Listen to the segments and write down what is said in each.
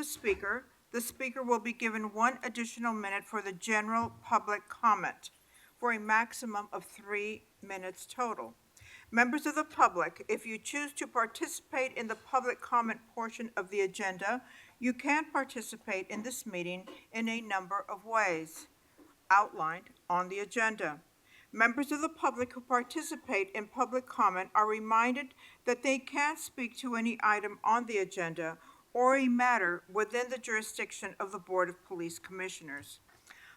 the speaker will be given 1 additional minute for the general public comment, for a maximum of 3 minutes total. Members of the public, if you choose to participate in the public comment portion of the agenda, you can participate in this meeting in a number of ways outlined on the agenda. Members of the public who participate in public comment are reminded that they can speak to any item on the agenda or a matter within the jurisdiction of the Board of Police Commissioners.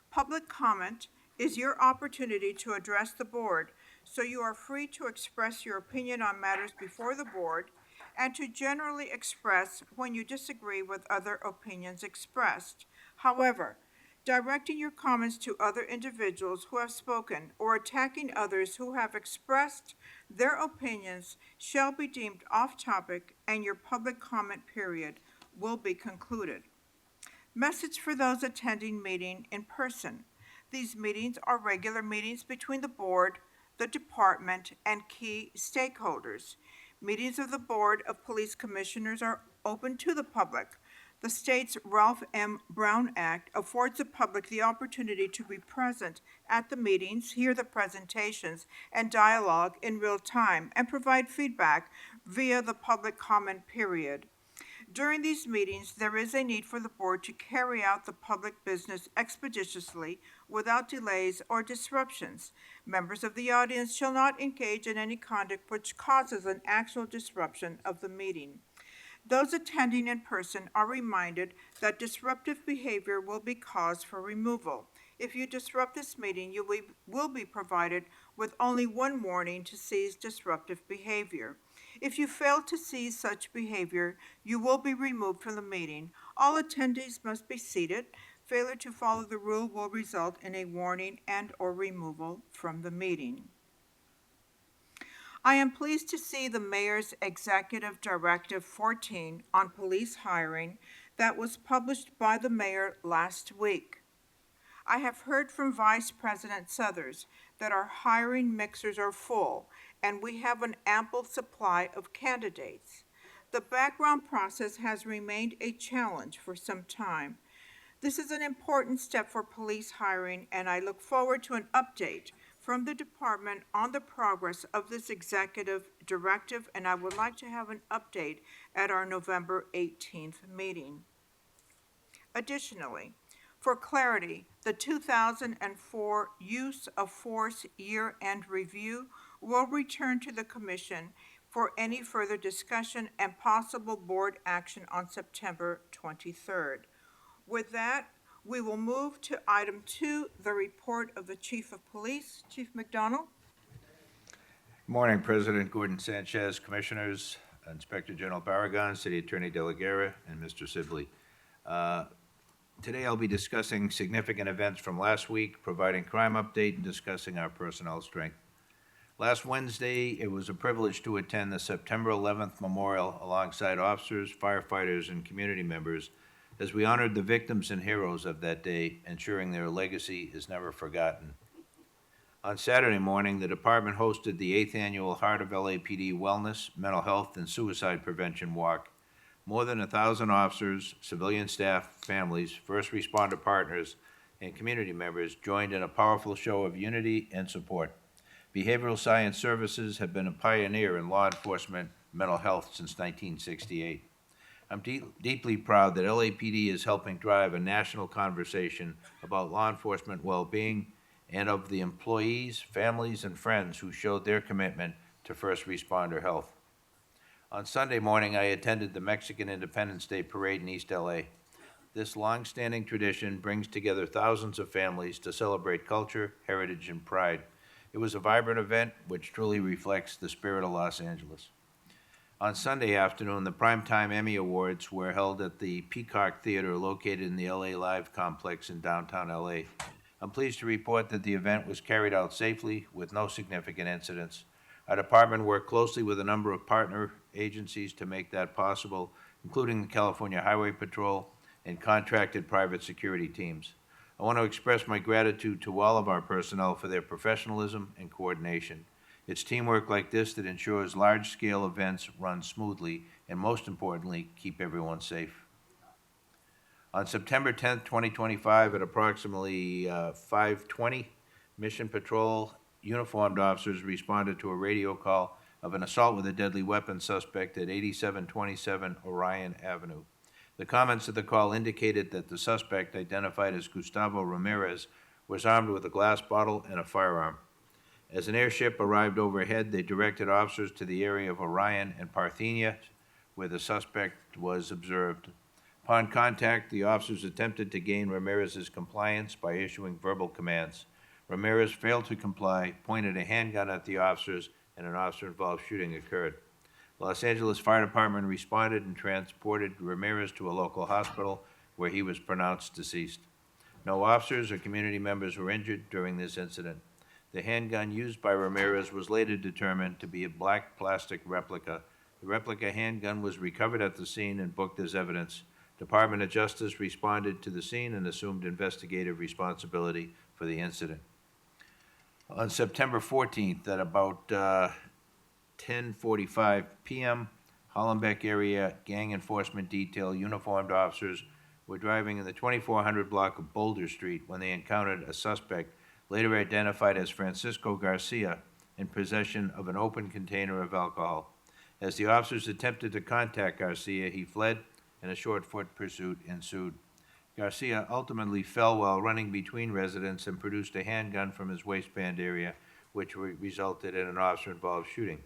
Public comment is your opportunity to address the board, so you are free to express your opinion on matters before the board and to generally express when you disagree with other opinions expressed. However, directing your comments to other individuals who have spoken or attacking others who have expressed their opinions shall be deemed off-topic, and your public comment period will be concluded. Message for those attending meeting in person. These meetings are regular meetings between the board, the department, and key stakeholders. Meetings of the Board of Police Commissioners are open to the public. The state's Ralph M. Brown Act affords the public the opportunity to be present at the meetings, hear the presentations, and dialogue in real time, and provide feedback via the public comment period. During these meetings, there is a need for the board to carry out the public business expeditiously without delays or disruptions. Members of the audience shall not engage in any conduct which causes an actual disruption of the meeting. Those attending in person are reminded that disruptive behavior will be cause for removal. If you disrupt this meeting, you will be provided with only 1 warning to cease disruptive behavior. If you fail to cease such behavior, you will be removed from the meeting. All attendees must be seated. Failure to follow the rule will result in a warning and/or removal from the meeting. I am pleased to see the Mayor's Executive Directive 14 on police hiring that was published by the Mayor last week. I have heard from Vice President Suthers that our hiring mixers are full and we have an ample supply of candidates. The background process has remained a challenge for some time. This is an important step for police hiring, and I look forward to an update from the department on the progress of this executive directive, and I would like to have an update at our November 18th meeting. Additionally, for clarity, the 2004 Use of Force Year-End Review will return to the Commission for any further discussion and possible board action on September 23rd. With that, we will move to item 2, the report of the Chief of Police. Chief McDonald. Good morning, President Gordon Sanchez, Commissioners, Inspector General Barragan, City Attorney De La Guerra, and Mr. Sibley. Today I'll be discussing significant events from last week, providing crime update, and discussing our personnel strength. Last Wednesday, it was a privilege to attend the September 11th memorial alongside officers, firefighters, and community members as we honored the victims and heroes of that day, ensuring their legacy is never forgotten. On Saturday morning, the department hosted the 8th annual Heart of LAPD Wellness, Mental Health, and Suicide Prevention Walk. More than 1,000 officers, civilian staff, families, first responder partners, and community members joined in a powerful show of unity and support. Behavioral Science Services have been a pioneer in law enforcement mental health since 1968. I'm deeply proud that LAPD is helping drive a national conversation about law enforcement well-being and of the employees, families, and friends who showed their commitment to first responder health. On Sunday morning, I attended the Mexican Independence Day Parade in East LA. This long-standing tradition brings together thousands of families to celebrate culture, heritage, and pride. It was a vibrant event which truly reflects the spirit of Los Angeles. On Sunday afternoon, the Primetime Emmy Awards were held at the Peacock Theater located in the LA Live complex in downtown LA. I'm pleased to report that the event was carried out safely with no significant incidents. Our department worked closely with a number of partner agencies to make that possible, including the California Highway Patrol and contracted private security teams. I want to express my gratitude to all of our personnel for their professionalism and coordination. It's teamwork like this that ensures large-scale events run smoothly and, most importantly, keep everyone safe. On September 10th, 2025, at approximately 5:20, Mission Patrol uniformed officers responded to a radio call of an assault with a deadly weapon suspect at 8727 Orion Avenue. The comments of the call indicated that the suspect, identified as Gustavo Ramirez, was armed with a glass bottle and a firearm. As an airship arrived overhead, they directed officers to the area of Orion and Parthenia, where the suspect was observed. Upon contact, the officers attempted to gain Ramirez's compliance by issuing verbal commands. Ramirez failed to comply, pointed a handgun at the officers, and an officer-involved shooting occurred. Los Angeles Fire Department responded and transported Ramirez to a local hospital, where he was pronounced deceased. No officers or community members were injured during this incident. The handgun used by Ramirez was later determined to be a black plastic replica. The replica handgun was recovered at the scene and booked as evidence. Department of Justice responded to the scene and assumed investigative responsibility for the incident. On September 14th, at about 10:45 p.m., Hollenbeck area gang enforcement detail uniformed officers were driving in the 2400 block of Boulder Street when they encountered a suspect, later identified as Francisco Garcia, in possession of an open container of alcohol. As the officers attempted to contact Garcia, he fled, and a short-foot pursuit ensued. Garcia ultimately fell while running between residents and produced a handgun from his waistband area, which resulted in an officer-involved shooting.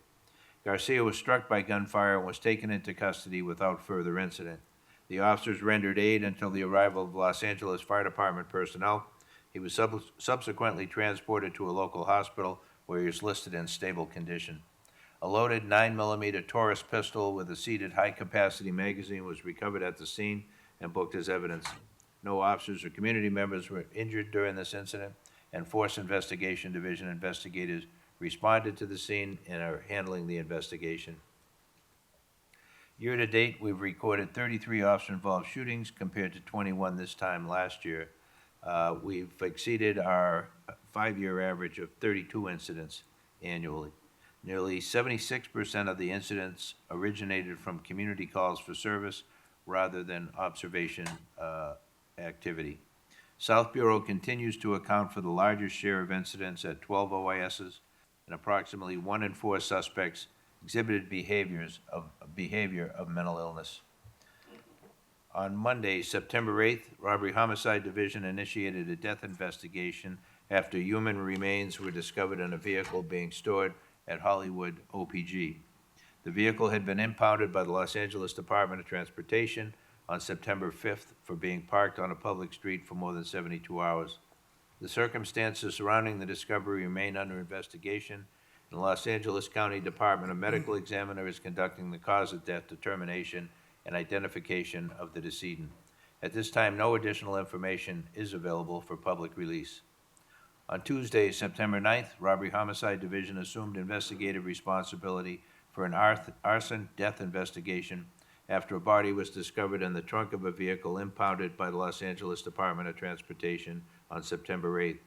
Garcia was struck by gunfire and was taken into custody without further incident. The officers rendered aid until the arrival of Los Angeles Fire Department personnel. He was subsequently transported to a local hospital where he was listed in stable condition. A loaded 9mm Taurus pistol with a seated high-capacity magazine was recovered at the scene and booked as evidence. No officers or community members were injured during this incident, and Force Investigation Division investigators responded to the scene and are handling the investigation. Year to date, we've recorded 33 officer-involved shootings compared to 21 this time last year. We've exceeded our 5-year average of 32 incidents annually. Nearly 76% of the incidents originated from community calls for service rather than observation activity. South Bureau continues to account for the largest share of incidents at 12 OISs, and approximately 1 in 4 suspects exhibited behavior of mental illness. On Monday, September 8th, Robbery Homicide Division initiated a death investigation after human remains were discovered in a vehicle being stored at Hollywood OPG. The vehicle had been impounded by the Los Angeles Department of Transportation on September 5th for being parked on a public street for more than 72 hours. The circumstances surrounding the discovery remain under investigation, and the Los Angeles County Department of Medical Examiner is conducting the cause of death determination and identification of the decedent. At this time, no additional information is available for public release. On Tuesday, September 9th, Robbery Homicide Division assumed investigative responsibility for an arson death investigation after a body was discovered in the trunk of a vehicle impounded by the Los Angeles Department of Transportation on September 8th.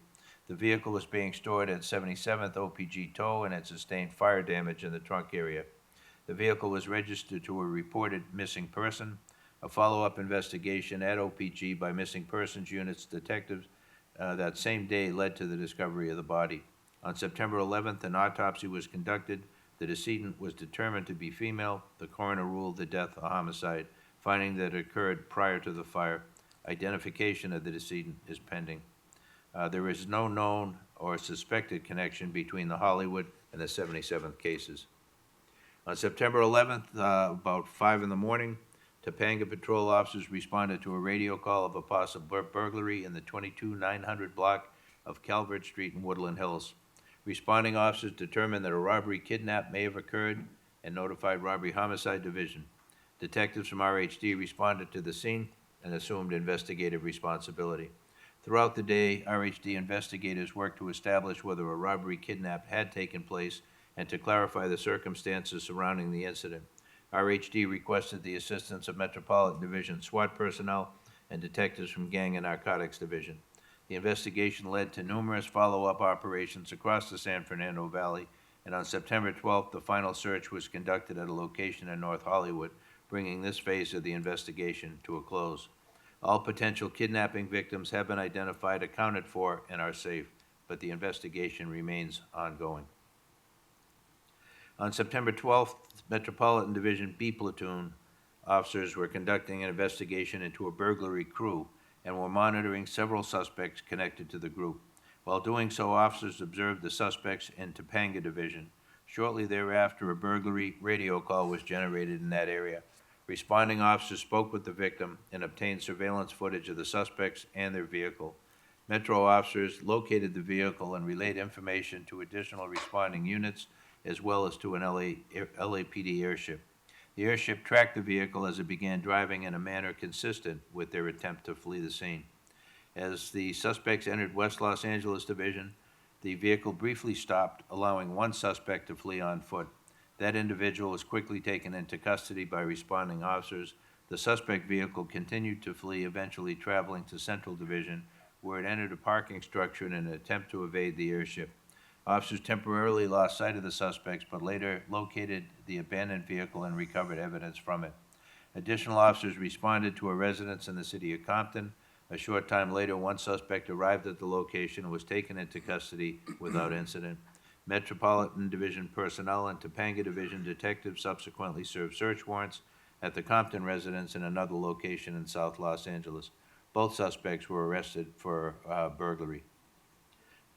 The vehicle was being stored at 77th OPG Tow and had sustained fire damage in the trunk area. The vehicle was registered to a reported missing person. A follow-up investigation at OPG by missing persons units detectives that same day led to the discovery of the body. On September 11th, an autopsy was conducted. The decedent was determined to be female. The coroner ruled the death a homicide, finding that it occurred prior to the fire. Identification of the decedent is pending. There is no known or suspected connection between the Hollywood and the 77th cases. On September 11th, about 5 in the morning, Topanga patrol officers responded to a radio call of a possible burglary in the 22900 block of Calvert Street in Woodland Hills. Responding officers determined that a robbery kidnap may have occurred and notified Robbery Homicide Division. Detectives from RHD responded to the scene and assumed investigative responsibility. Throughout the day, RHD investigators worked to establish whether a robbery kidnap had taken place and to clarify the circumstances surrounding the incident. RHD requested the assistance of Metropolitan Division SWAT personnel and detectives from Gang and Narcotics Division. The investigation led to numerous follow-up operations across the San Fernando Valley, and on September 12th, the final search was conducted at a location in North Hollywood, bringing this phase of the investigation to a close. All potential kidnapping victims have been identified, accounted for, and are safe, but the investigation remains ongoing. On September 12th, Metropolitan Division B Platoon officers were conducting an investigation into a burglary crew and were monitoring several suspects connected to the group. While doing so, officers observed the suspects in Topanga Division. Shortly thereafter, a burglary radio call was generated in that area. Responding officers spoke with the victim and obtained surveillance footage of the suspects and their vehicle. Metro officers located the vehicle and relayed information to additional responding units, as well as to an LAPD airship. The airship tracked the vehicle as it began driving in a manner consistent with their attempt to flee the scene. As the suspects entered West Los Angeles Division, the vehicle briefly stopped, allowing one suspect to flee on foot. That individual was quickly taken into custody by responding officers. The suspect vehicle continued to flee, eventually traveling to Central Division, where it entered a parking structure in an attempt to evade the airship. Officers temporarily lost sight of the suspects, but later located the abandoned vehicle and recovered evidence from it. Additional officers responded to a residence in the city of Compton. A short time later, one suspect arrived at the location and was taken into custody without incident. Metropolitan Division personnel and Topanga Division detectives subsequently served search warrants at the Compton residence and another location in South Los Angeles. Both suspects were arrested for burglary.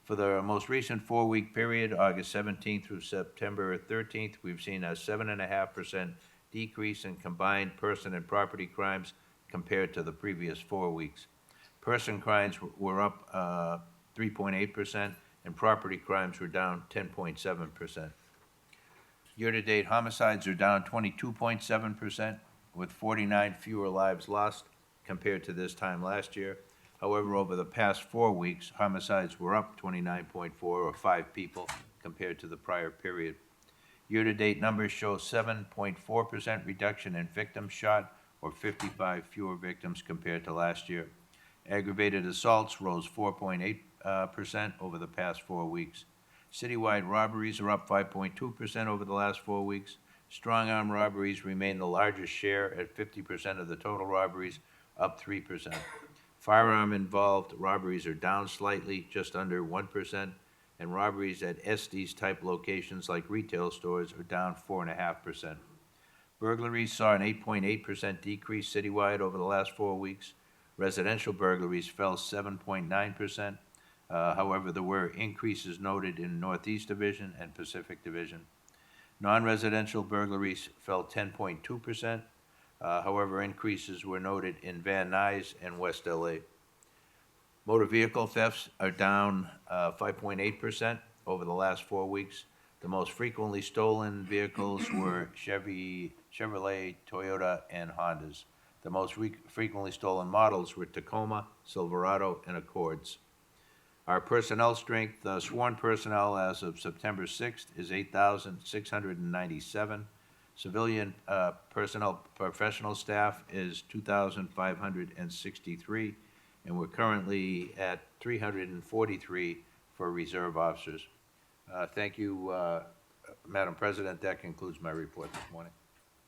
For the most recent 4-week period, August 17th through September 13th, we've seen a 7.5% decrease in combined person and property crimes compared to the previous 4 weeks. Person crimes were up 3.8%, and property crimes were down 10.7%. Year-to-date homicides are down 22.7%, with 49 fewer lives lost compared to this time last year. However, over the past 4 weeks, homicides were up 29.4, or 5 people, compared to the prior period. Year-to-date numbers show 7.4% reduction in victims shot, or 55 fewer victims compared to last year. Aggravated assaults rose 4.8% over the past 4 weeks. Citywide robberies are up 5.2% over the last 4 weeks. Strong-arm robberies remain the largest share at 50% of the total robberies, up 3%. Firearm-involved robberies are down slightly, just under 1%, and robberies at Estes-type locations like retail stores are down 4.5%. Burglaries saw an 8.8% decrease citywide over the last 4 weeks. Residential burglaries fell 7.9%. However, there were increases noted in Northeast Division and Pacific Division. Non-residential burglaries fell 10.2%. However, increases were noted in Van Nuys and West LA. Motor vehicle thefts are down 5.8% over the last 4 weeks. The most frequently stolen vehicles were Chevrolet, Toyota, and Hondas. The most frequently stolen models were Tacoma, Silverado, and Accords. Our personnel strength, sworn personnel as of September 6th is 8,697. Civilian personnel professional staff is 2,563, and we're currently at 343 for reserve officers. Thank you, Madam President. That concludes my report this morning.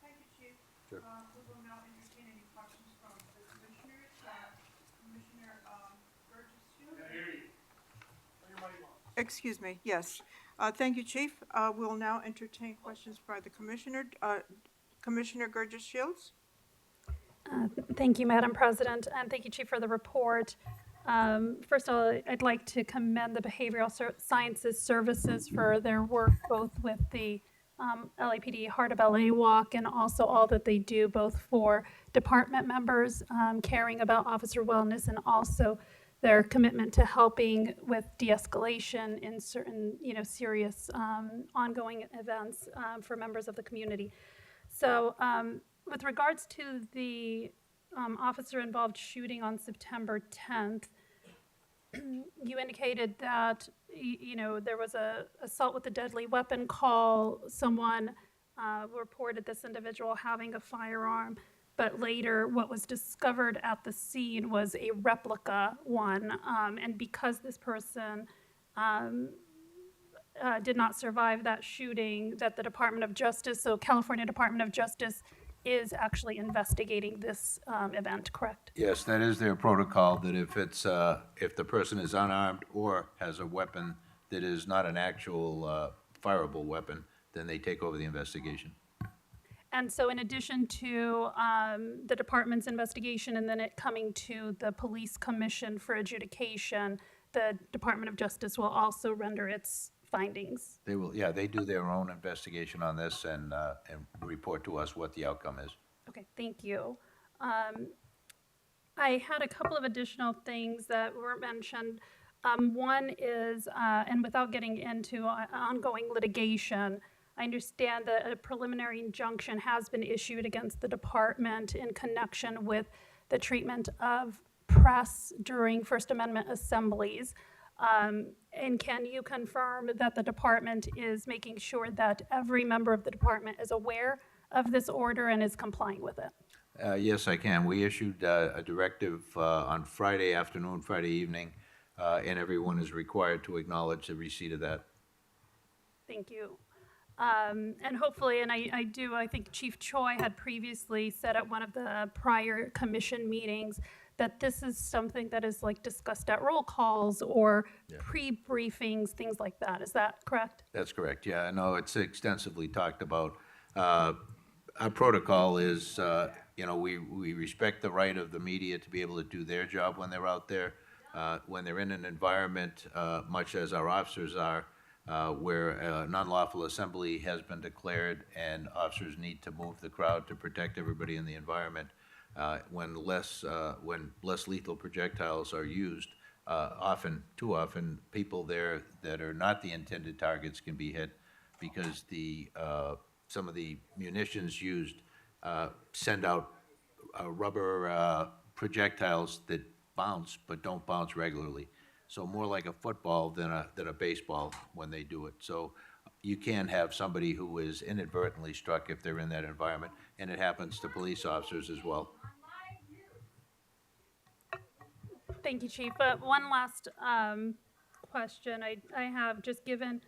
Thank you, Chief. Sure. We will now entertain any questions from the commissioners. Commissioner Burgess. Excuse me, yes. Thank you, Chief. We'll now entertain questions by the commissioner. Commissioner Gurgis-Shields? Thank you, Madam President, and thank you, Chief, for the report. First of all, I'd like to commend the Behavioral Sciences Services for their work both with the LAPD Heart of LA Walk and also all that they do both for department members caring about officer wellness and also their commitment to helping with de-escalation in certain, serious ongoing events for members of the community. So with regards to the officer-involved shooting on September 10th, you indicated that, there was a assault with a deadly weapon call. Someone reported this individual having a firearm, but later what was discovered at the scene was a replica one. And because this person did not survive that shooting, that the Department of Justice, so California Department of Justice, is actually investigating this event, correct? Yes, that is their protocol, that if it's, if the person is unarmed or has a weapon that is not an actual fireable weapon, then they take over the investigation. And so in addition to the department's investigation and then it coming to the police commission for adjudication, the Department of Justice will also render its findings. They will, yeah, they do their own investigation on this and report to us what the outcome is. Okay, thank you. I had a couple of additional things that were mentioned. One is, and without getting into ongoing litigation, I understand that a preliminary injunction has been issued against the department in connection with the treatment of press during First Amendment assemblies. And can you confirm that the department is making sure that every member of the department is aware of this order and is complying with it? Yes, I can. We issued a directive on Friday afternoon, Friday evening, and everyone is required to acknowledge the receipt of that. Thank you. And hopefully, and I think Chief Choi had previously said at one of the prior commission meetings that this is something that is like discussed at roll calls or pre-briefings, things like that. Is that correct? That's correct, yeah. No, it's extensively talked about. Our protocol is, we respect the right of the media to be able to do their job when they're out there. When they're in an environment, much as our officers are, where a non-lawful assembly has been declared and officers need to move the crowd to protect everybody in the environment, when less lethal projectiles are used, too often, people there that are not the intended targets can be hit because some of the munitions used send out rubber projectiles that bounce but don't bounce regularly. So more like a football than a baseball when they do it. So you can have somebody who is inadvertently struck if they're in that environment, and it happens to police officers as well. Thank you, Chief. One last question I have, just given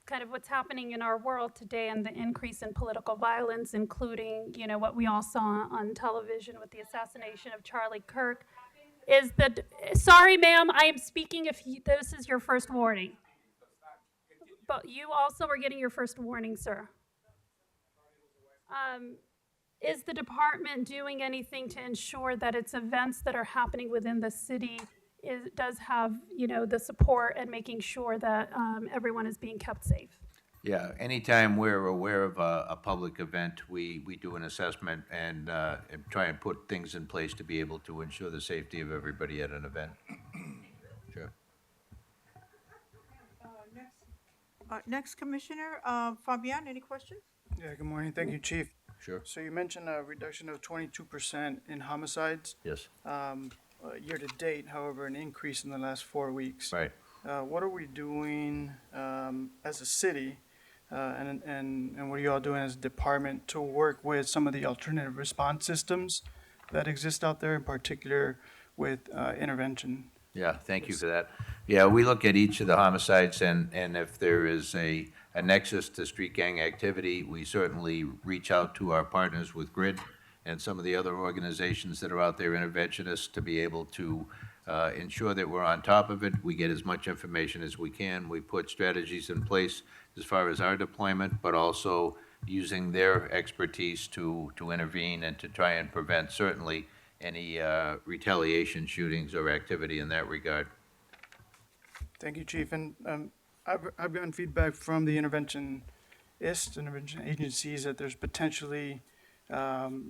kind of what's happening in our world today and the increase in political violence, including, what we all saw on television with the assassination of Charlie Kirk, is that, sorry, ma'am, I am speaking if this is your first warning. But you also are getting your first warning, sir. Is the department doing anything to ensure that its events that are happening within the city does have, the support and making sure that everyone is being kept safe? Yeah, anytime we're aware of a public event, we do an assessment and try and put things in place to be able to ensure the safety of everybody at an event. Sure. Next, Commissioner Fabian, any questions? Yeah, good morning. Thank you, Chief. Sure. So you mentioned a reduction of 22% in homicides Yes. year to date, however, an increase in the last 4 weeks. Right. What are we doing as a city, and what are you all doing as a department to work with some of the alternative response systems that exist out there, in particular with intervention? Yeah, thank you for that. Yeah, we look at each of the homicides, and if there is a nexus to street gang activity, we certainly reach out to our partners with GRID and some of the other organizations that are out there, interventionists, to be able to ensure that we're on top of it. We get as much information as we can. We put strategies in place as far as our deployment, but also using their expertise to intervene and to try and prevent certainly any retaliation shootings or activity in that regard. Thank you, Chief. And I've gotten feedback from the intervention agencies that there's potentially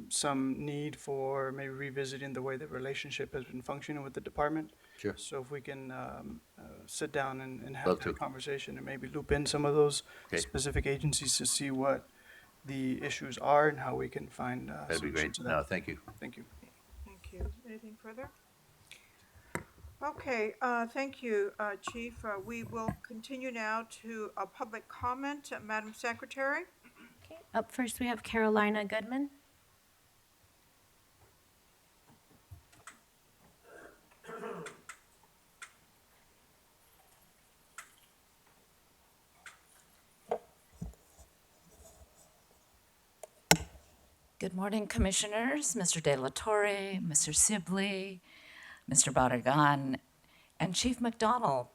some need for maybe revisiting the way the relationship has been functioning with the department. Sure. So if we can sit down and have Love that to. conversation and maybe loop in some of those Okay. specific agencies to see what the issues are and how we can find That'd be solutions great. to No, that. thank you. Thank you. Thank you. Anything further? Okay, thank you, Chief. We will continue now to a public comment. Madam Secretary? Okay, up first we have Carolina Goodman. Good morning, Commissioners, Mr. De La Torre, Mr. Sibley, Mr. Barragan, and Chief McDonald.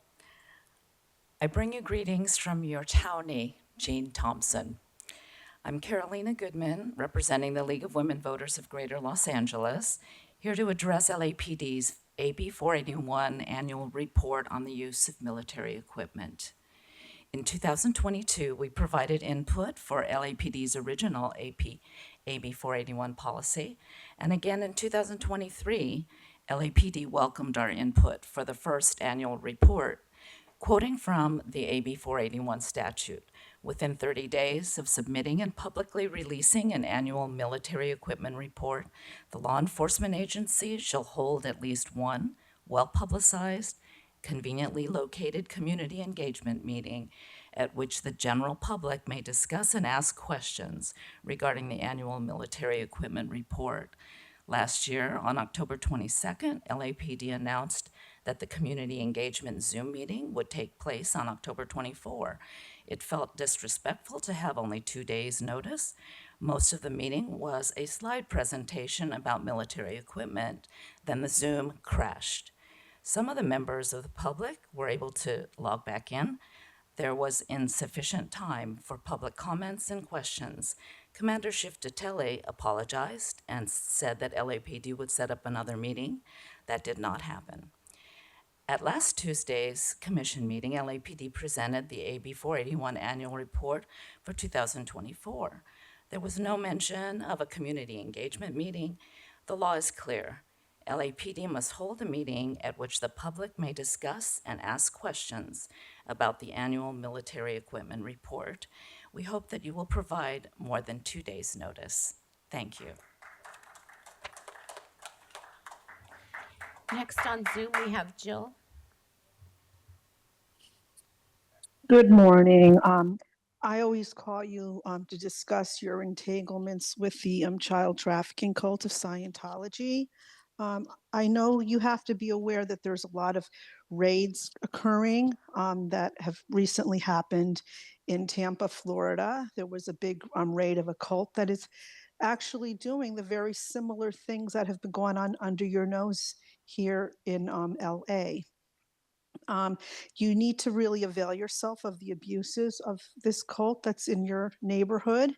I bring you greetings from your townie, Jean Thompson. I'm Carolina Goodman, representing the League of Women Voters of Greater Los Angeles, here to address LAPD's AB 481 annual report on the use of military equipment. In 2022, we provided input for LAPD's original AB 481 policy, and again in 2023, LAPD welcomed our input for the first annual report, quoting from the AB 481 statute. Within 30 days of submitting and publicly releasing an annual military equipment report, the law enforcement agency shall hold at least one well-publicized, conveniently located community engagement meeting at which the general public may discuss and ask questions regarding the annual military equipment report. Last year, on October 22nd, LAPD announced that the community engagement Zoom meeting would take place on October 24. It felt disrespectful to have only 2 days' notice. Most of the meeting was a slide presentation about military equipment. Then the Zoom crashed. Some of the members of the public were able to log back in. There was insufficient time for public comments and questions. Commander Shiftatelli apologized and said that LAPD would set up another meeting. That did not happen. At last Tuesday's commission meeting, LAPD presented the AB 481 annual report for 2024. There was no mention of a community engagement meeting. The law is clear. LAPD must hold a meeting at which the public may discuss and ask questions about the annual military equipment report. We hope that you will provide more than 2 days' notice. Thank you. Next on Zoom, we have Jill. Good morning. I always call you to discuss your entanglements with the child trafficking cult of Scientology. I know you have to be aware that there's a lot of raids occurring that have recently happened in Tampa, Florida. There was a big raid of a cult that is actually doing the very similar things that have been going on under your nose here in LA. You need to really avail yourself of the abuses of this cult that's in your neighborhood.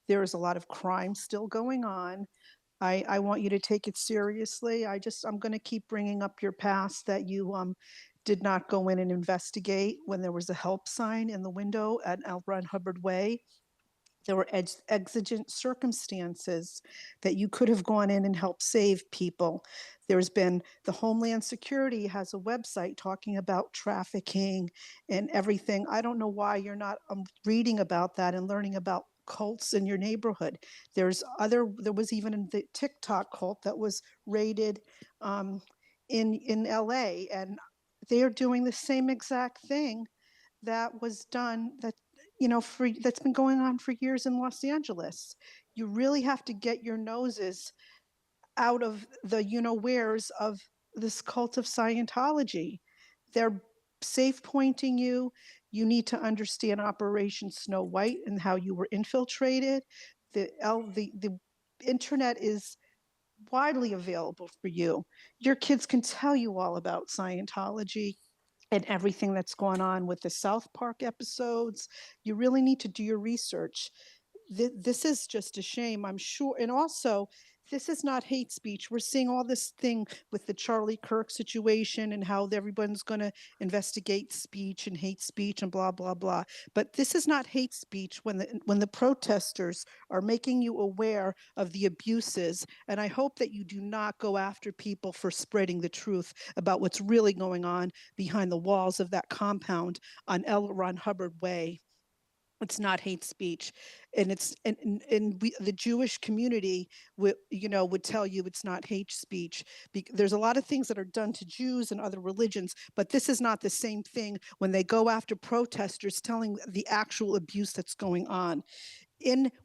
There is a lot of crime still going on. I want you to take it seriously. I'm going to keep bringing up your past that you did not go in and investigate when there was a help sign in the window at L. Ron Hubbard Way. There were exigent circumstances that you could have gone in and helped save people. There's been, the Homeland Security has a website talking about trafficking and everything. I don't know why you're not reading about that and learning about cults in your neighborhood. There was even the TikTok cult that was raided in LA, and they are doing the same exact thing that was done, that's been going on for years in Los Angeles. You really have to get your noses out of the wheres of this cult of Scientology. They're safe pointing you. You need to understand Operation Snow White and how you were infiltrated. The internet is widely available for you. Your kids can tell you all about Scientology and everything that's going on with the South Park episodes. You really need to do your research. This is just a shame, I'm sure. And also, this is not hate speech. We're seeing all this thing with the Charlie Kirk situation and how everyone's going to investigate speech and hate speech and blah, blah, blah. But this is not hate speech when the protesters are making you aware of the abuses. And I hope that you do not go after people for spreading the truth about what's really going on behind the walls of that compound on L. Ron Hubbard Way. It's not hate speech, and the Jewish community would tell you it's not hate speech. There's a lot of things that are done to Jews and other religions, but this is not the same thing when they go after protesters telling the actual abuse that's going on.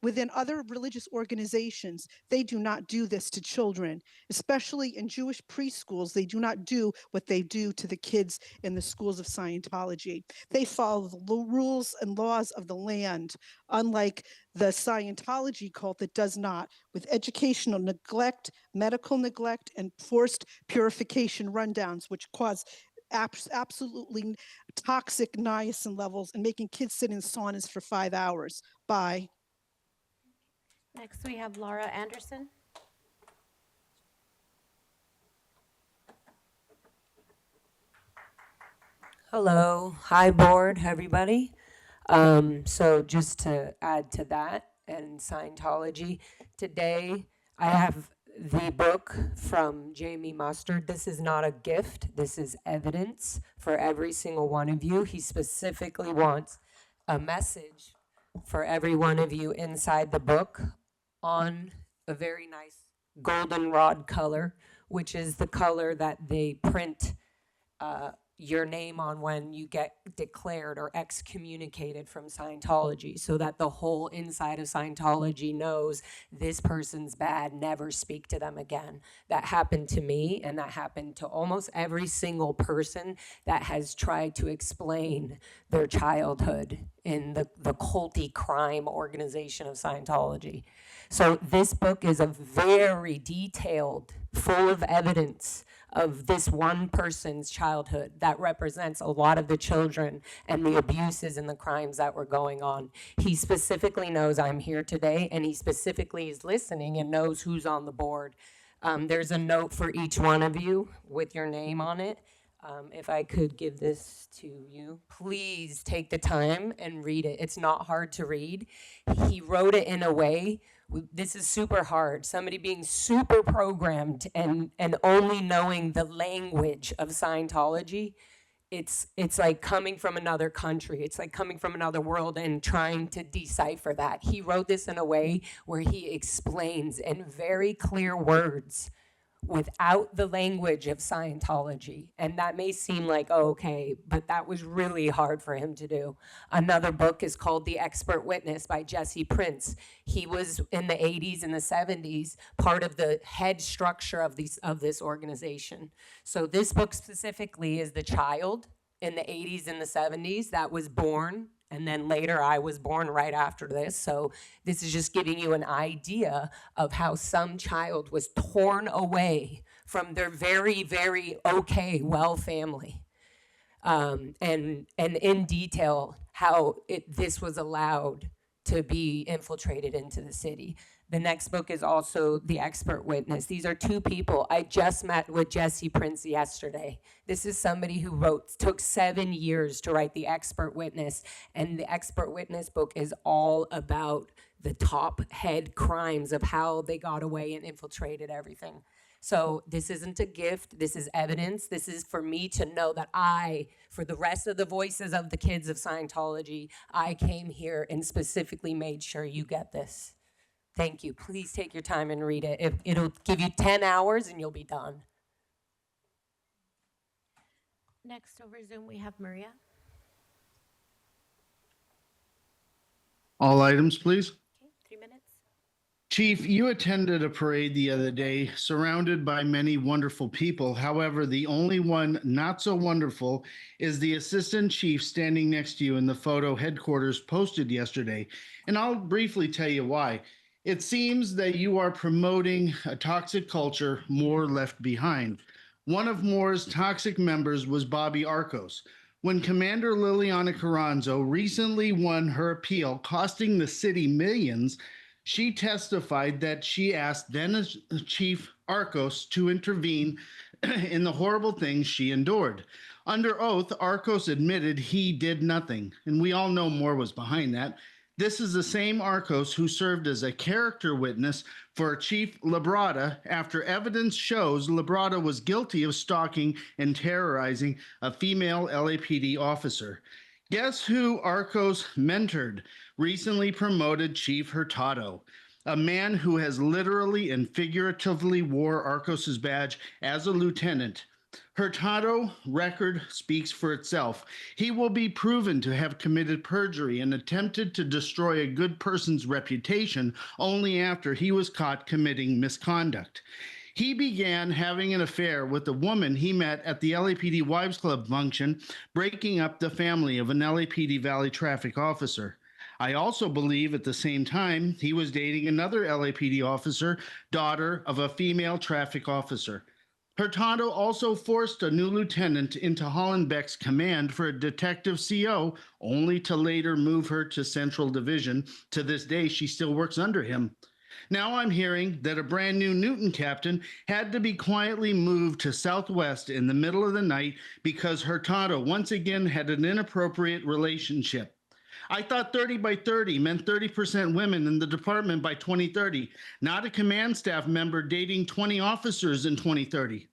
within other religious organizations, they do not do this to children, especially in Jewish preschools. They do not do what they do to the kids in the schools of Scientology. They follow the rules and laws of the land, unlike the Scientology cult that does not, with educational neglect, medical neglect, and forced purification rundowns, which cause absolutely toxic niacin levels and making kids sit in saunas for 5 hours. Bye. Next, we have Laura Anderson. Hello, hi board, everybody. So just to add to that and Scientology, today I have the book from Jamie Mustard. This is not a gift, this is evidence for every single one of you. He specifically wants a message for every one of you inside the book on a very nice goldenrod color, which is the color that they print your name on when you get declared or excommunicated from Scientology, so that the whole inside of Scientology knows this person's bad, never speak to them again. That happened to me, and that happened to almost every single person that has tried to explain their childhood in the culty crime organization of Scientology. So this book is a very detailed, full of evidence of this one person's childhood that represents a lot of the children and the abuses and the crimes that were going on. He specifically knows I'm here today, and he specifically is listening and knows who's on the board. There's a note for each one of you with your name on it. If I could give this to you, please take the time and read it. It's not hard to read. He wrote it in a way, this is super hard. Somebody being super programmed and only knowing the language of Scientology, it's like coming from another country. It's like coming from another world and trying to decipher that. He wrote this in a way where he explains in very clear words without the language of Scientology. And that may seem like, oh, okay, but that was really hard for him to do. Another book is called The Expert Witness by Jesse Prince. He was in the 80s and the 70s, part of the head structure of this organization. So this book specifically is the child in the 80s and the 70s that was born, and then later I was born right after this. So this is just giving you an idea of how some child was torn away from their very, very okay, well family. And in detail, how this was allowed to be infiltrated into the city. The next book is also The Expert Witness. These are two people. I just met with Jesse Prince yesterday. This is somebody who took 7 years to write The Expert Witness, and The Expert Witness book is all about the top head crimes of how they got away and infiltrated everything. So this isn't a gift, this is evidence. This is for me to know that for the rest of the voices of the kids of Scientology, I came here and specifically made sure you get this. Thank you. Please take your time and read it. It'll give you 10 hours and you'll be done. Next over Zoom, we have Maria. All items, please. Okay, 3 minutes. Chief, you attended a parade the other day surrounded by many wonderful people. However, the only one not so wonderful is the assistant chief standing next to you in the photo headquarters posted yesterday. And I'll briefly tell you why. It seems that you are promoting a toxic culture Moore left behind. One of Moore's toxic members was Bobby Arcos. When Commander Liliana Carranzo recently won her appeal, costing the city millions, she testified that she asked then Chief Arcos to intervene in the horrible things she endured. Under oath, Arcos admitted he did nothing, and we all know Moore was behind that. This is the same Arcos who served as a character witness for Chief Labrada after evidence shows Labrada was guilty of stalking and terrorizing a female LAPD officer. Guess who Arcos mentored? Recently promoted Chief Hurtado, a man who has literally and figuratively wore Arcos's badge as a lieutenant. Hurtado record speaks for itself. He will be proven to have committed perjury and attempted to destroy a good person's reputation only after he was caught committing misconduct. He began having an affair with a woman he met at the LAPD Wives Club function, breaking up the family of an LAPD Valley traffic officer. I also believe at the same time he was dating another LAPD officer, daughter of a female traffic officer. Hurtado also forced a new lieutenant into Hollenbeck's command for a detective CO, only to later move her to Central Division. To this day, she still works under him. Now I'm hearing that a brand new Newton captain had to be quietly moved to Southwest in the middle of the night because Hurtado once again had an inappropriate relationship. I thought 30 by 30 meant 30% women in the department by 2030, not a command staff member dating 20 officers in 2030.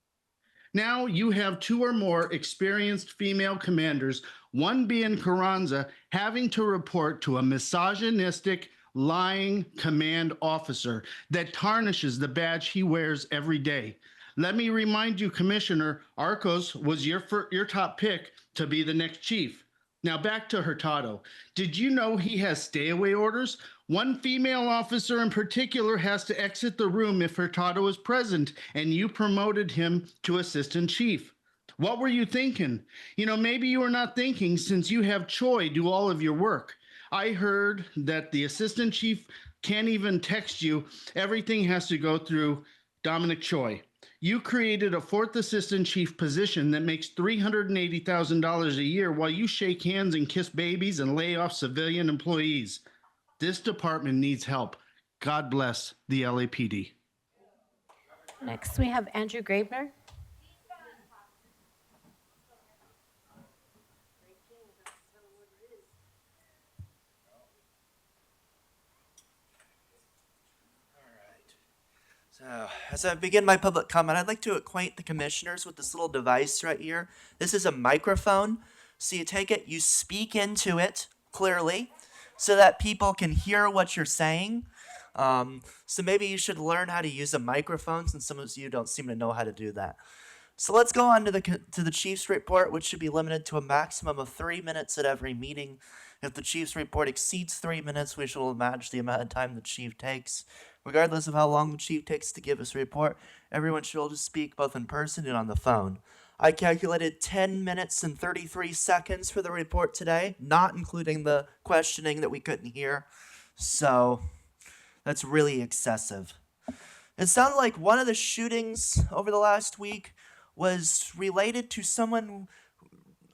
Now you have 2 or more experienced female commanders, one being Carranza, having to report to a misogynistic, lying command officer that tarnishes the badge he wears every day. Let me remind you, Commissioner, Arcos was your top pick to be the next chief. Now back to Hurtado. Did you know he has stay-away orders? One female officer in particular has to exit the room if Hurtado is present, and you promoted him to assistant chief. What were you thinking? Maybe you were not thinking since you have Choi do all of your work. I heard that the assistant chief can't even text you. Everything has to go through Dominic Choi. You created a 4th assistant chief position that makes $380,000 a year while you shake hands and kiss babies and lay off civilian employees. This department needs help. God bless the LAPD. Next, we have Andrew Gravener. So, as I begin my public comment, I'd like to acquaint the commissioners with this little device right here. This is a microphone. So you take it, you speak into it clearly so that people can hear what you're saying. So maybe you should learn how to use a microphone since some of you don't seem to know how to do that. So let's go on to the chief's report, which should be limited to a maximum of 3 minutes at every meeting. If the chief's report exceeds 3 minutes, we shall match the amount of time the chief takes. Regardless of how long the chief takes to give his report, everyone should be able to speak both in person and on the phone. I calculated 10 minutes and 33 seconds for the report today, not including the questioning that we couldn't hear. So that's really excessive. It sounded like one of the shootings over the last week was related to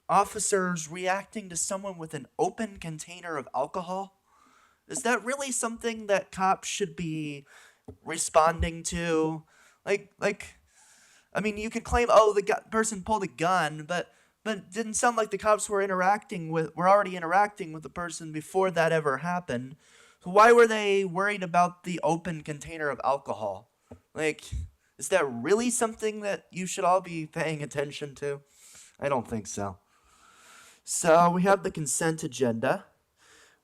officers reacting to someone with an open container of alcohol. Is that really something that cops should be responding to? I mean, you could claim, the person pulled a gun, but it didn't sound like the cops were already interacting with the person before that ever happened. So why were they worried about the open container of alcohol? Is that really something that you should all be paying attention to? I don't think so. So we have the consent agenda.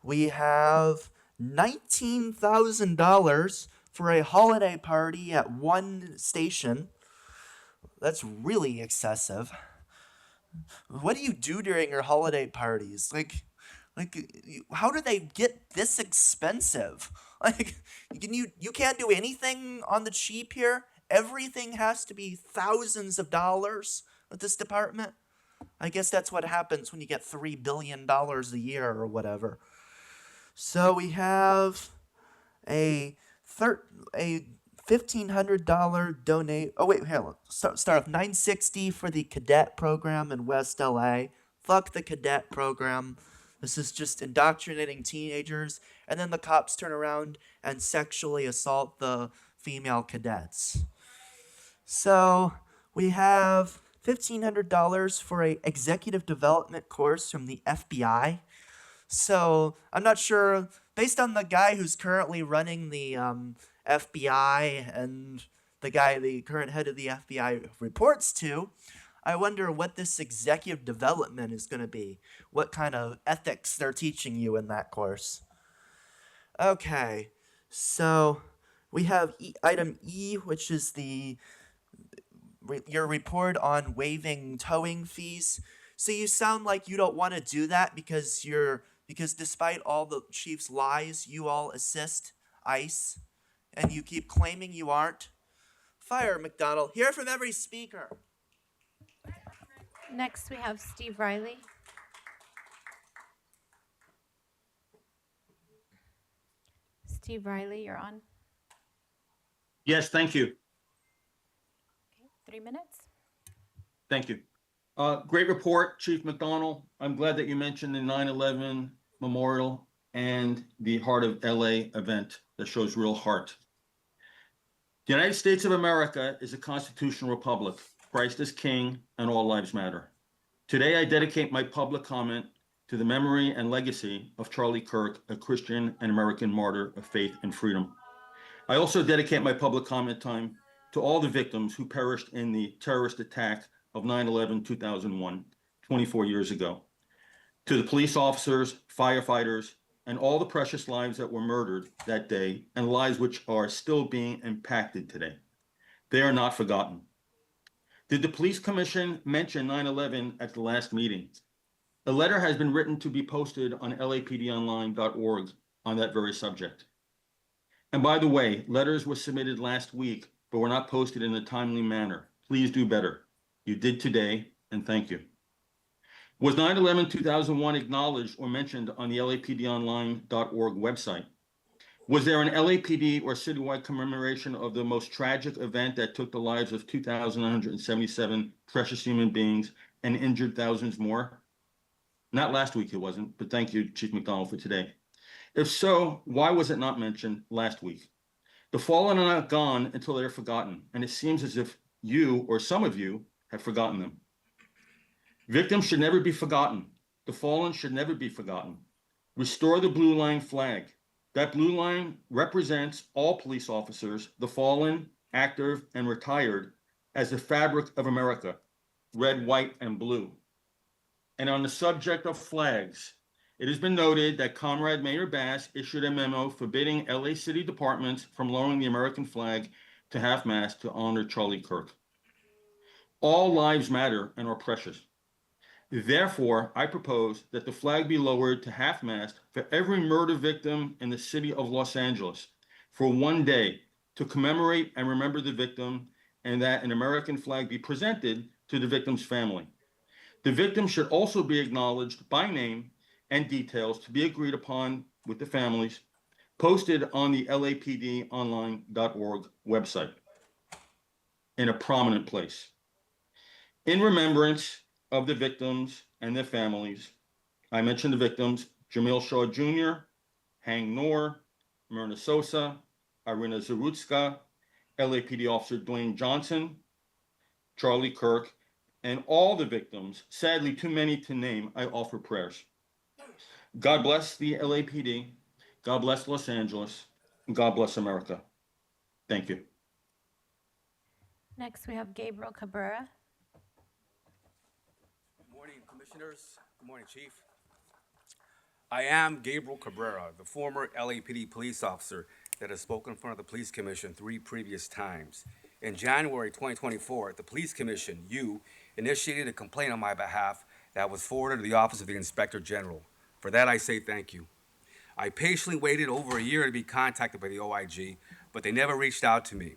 We have $19,000 for a holiday party at one station. That's really excessive. What do you do during your holiday parties? How do they get this expensive? You can't do anything on the cheap here? Everything has to be thousands of dollars with this department? I guess that's what happens when you get $3 billion a year or whatever. So we have a $1,500 donate. Oh wait, here. Start off $960 for the cadet program in West LA. Fuck the cadet program. This is just indoctrinating teenagers, and then the cops turn around and sexually assault the female cadets. So we have $1,500 for a executive development course from the FBI. So I'm not sure, based on the guy who's currently running the FBI and the current head of the FBI reports to, I wonder what this executive development is going to be. What kind of ethics they're teaching you in that course. Okay, so we have item E, which is the your report on waiving towing fees. So you sound like you don't want to do that because despite all the chief's lies, you all assist ICE, and you keep claiming you aren't. Fire, McDonald. Hear from every speaker. Next, we have Steve Riley. Steve Riley, you're on. Yes, thank you. Okay, 3 minutes. Thank you. Great report, Chief McDonald. I'm glad that you mentioned the 9/11 memorial and the Heart of LA event that shows real heart. The United States of America is a constitutional republic. Christ is king and all lives matter. Today, I dedicate my public comment to the memory and legacy of Charlie Kirk, a Christian and American martyr of faith and freedom. I also dedicate my public comment time to all the victims who perished in the terrorist attack of 9/11/2001, 24 years ago. To the police officers, firefighters, and all the precious lives that were murdered that day and lives which are still being impacted today. They are not forgotten. Did the police commission mention 9/11 at the last meeting? A letter has been written to be posted on lapdonline.org on that very subject. And by the way, letters were submitted last week, but were not posted in a timely manner. Please do better. You did today, and thank you. Was 9/11/2001 acknowledged or mentioned on the lapdonline.org website? Was there an LAPD or citywide commemoration of the most tragic event that took the lives of 2,177 precious human beings and injured thousands more? Not last week, it wasn't, but thank you, Chief McDonald, for today. If so, why was it not mentioned last week? The fallen are not gone until they're forgotten, and it seems as if you or some of you have forgotten them. Victims should never be forgotten. The fallen should never be forgotten. Restore the blue line flag. That blue line represents all police officers, the fallen, active, and retired, as the fabric of America, red, white, and blue. And on the subject of flags, it has been noted that Comrade Mayor Bass issued a memo forbidding LA city departments from lowering the American flag to half-mast to honor Charlie Kirk. All lives matter and are precious. Therefore, I propose that the flag be lowered to half-mast for every murder victim in the city of Los Angeles for one day to commemorate and remember the victim, and that an American flag be presented to the victim's family. The victim should also be acknowledged by name and details to be agreed upon with the families, posted on the lapdonline.org website in a prominent place. In remembrance of the victims and their families, I mentioned the victims: Jamil Shaw Jr., Hang Noor, Myrna Sosa, Irina Zarutska, LAPD Officer Dwayne Johnson, Charlie Kirk, and all the victims. Sadly, too many to name. I offer prayers. God bless the LAPD. God bless Los Angeles. And God bless America. Thank you. Next, we have Gabriel Cabrera. Good morning, Commissioners. Good morning, Chief. I am Gabriel Cabrera, the former LAPD police officer that has spoken in front of the Police Commission 3 previous times. In January 2024, the Police Commission, you, initiated a complaint on my behalf that was forwarded to the Office of the Inspector General. For that, I say thank you. I patiently waited over a year to be contacted by the OIG, but they never reached out to me.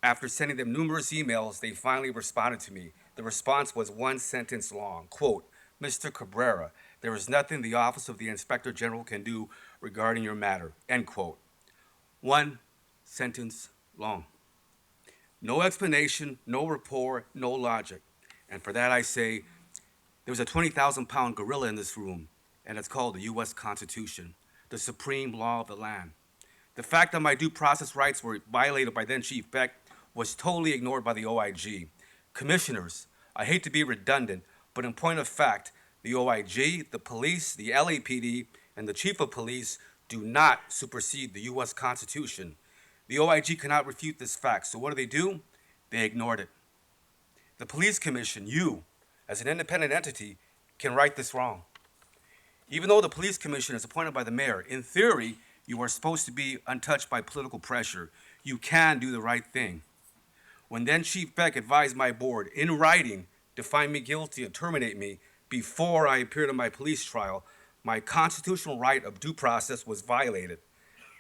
After sending them numerous emails, they finally responded to me. The response was one sentence long. Quote, "Mr. Cabrera, there is nothing the Office of the Inspector General can do regarding your matter." End quote. One sentence long. No explanation, no rapport, no logic. And for that I say, there's a 20,000-pound gorilla in this room, and it's called the U.S. Constitution, the supreme law of the land. The fact that my due process rights were violated by then Chief Beck was totally ignored by the OIG. Commissioners, I hate to be redundant, but in point of fact, the OIG, the police, the LAPD, and the Chief of Police do not supersede the U.S. Constitution. The OIG cannot refute this fact, so what do? They ignored it. The Police Commission, you, as an independent entity, can right this wrong. Even though the Police Commission is appointed by the mayor, in theory, you are supposed to be untouched by political pressure. You can do the right thing. When then Chief Beck advised my board in writing to find me guilty and terminate me before I appeared in my police trial, my constitutional right of due process was violated.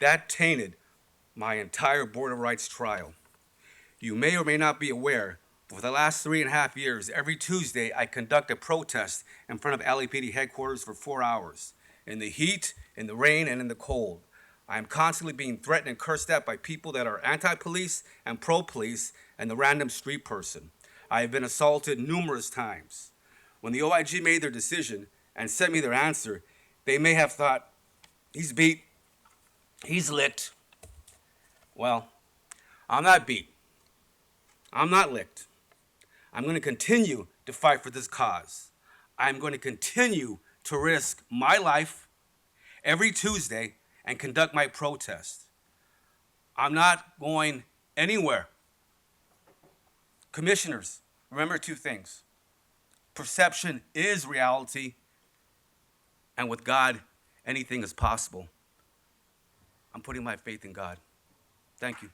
That tainted my entire Board of Rights trial. You may or may not be aware, but for the last 3.5 years, every Tuesday, I conduct a protest in front of LAPD headquarters for 4 hours, in the heat, in the rain, and in the cold. I am constantly being threatened and cursed at by people that are anti-police and pro-police and the random street person. I have been assaulted numerous times. When the OIG made their decision and sent me their answer, they may have thought, he's beat, he's licked. Well, I'm not beat. I'm not licked. I'm going to continue to fight for this cause. I'm going to continue to risk my life every Tuesday and conduct my protest. I'm not going anywhere. Commissioners, remember 2 things. Perception is reality, and with God, anything is possible. I'm putting my faith in God. Thank you.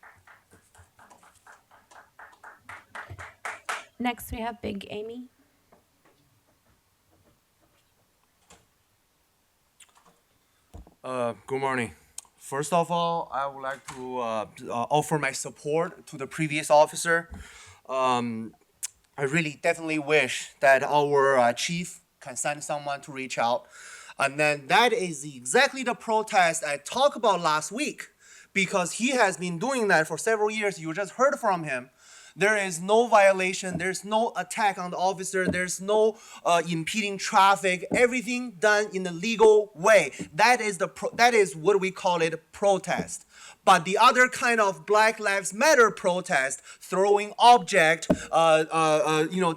Next, we have Big Amy. Good morning. First of all, I would like to offer my support to the previous officer. I really definitely wish that our chief can send someone to reach out. And then that is exactly the protest I talked about last week, because he has been doing that for several years. You just heard from him. There is no violation. There's no attack on the officer. There's no impeding traffic. Everything done in a legal way. That is what we call it, protest. But the other kind of Black Lives Matter protest, throwing object,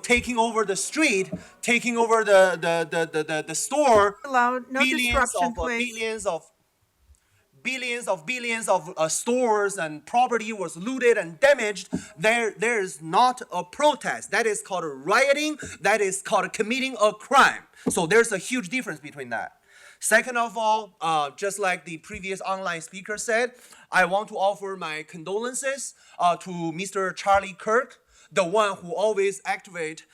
taking over the street, taking over the store, Allow no disruption, please. billions of stores and property was looted and damaged. There's not a protest. That is called rioting. That is called committing a crime. So there's a huge difference between that. Second of all, just like the previous online speaker said, I want to offer my condolences to Mr. Charlie Kirk, the one who always activate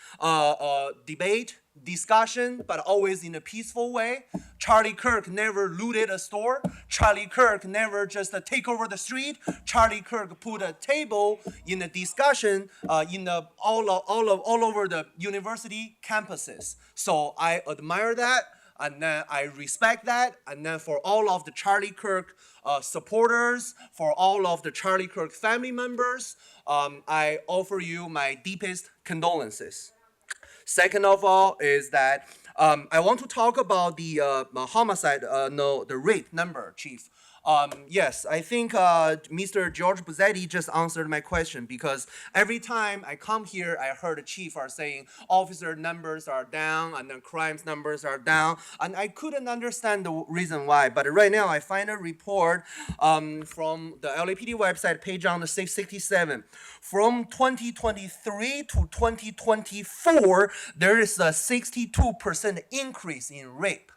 debate, discussion, but always in a peaceful way. Charlie Kirk never looted a store. Charlie Kirk never just take over the street. Charlie Kirk put a table in a discussion all over the university campuses. So I admire that, and then I respect that, and then for all of the Charlie Kirk supporters, for all of the Charlie Kirk family members, I offer you my deepest condolences. Second of all is that I want to talk about the the rape number, Chief. Yes, I think Mr. George Buzzetti just answered my question, because every time I come here, I heard the chief are saying officer numbers are down and the crimes numbers are down, and I couldn't understand the reason why. But right now, I find a report from the LAPD website, page on the 667. From 2023 to 2024, there is a 62% increase in rape.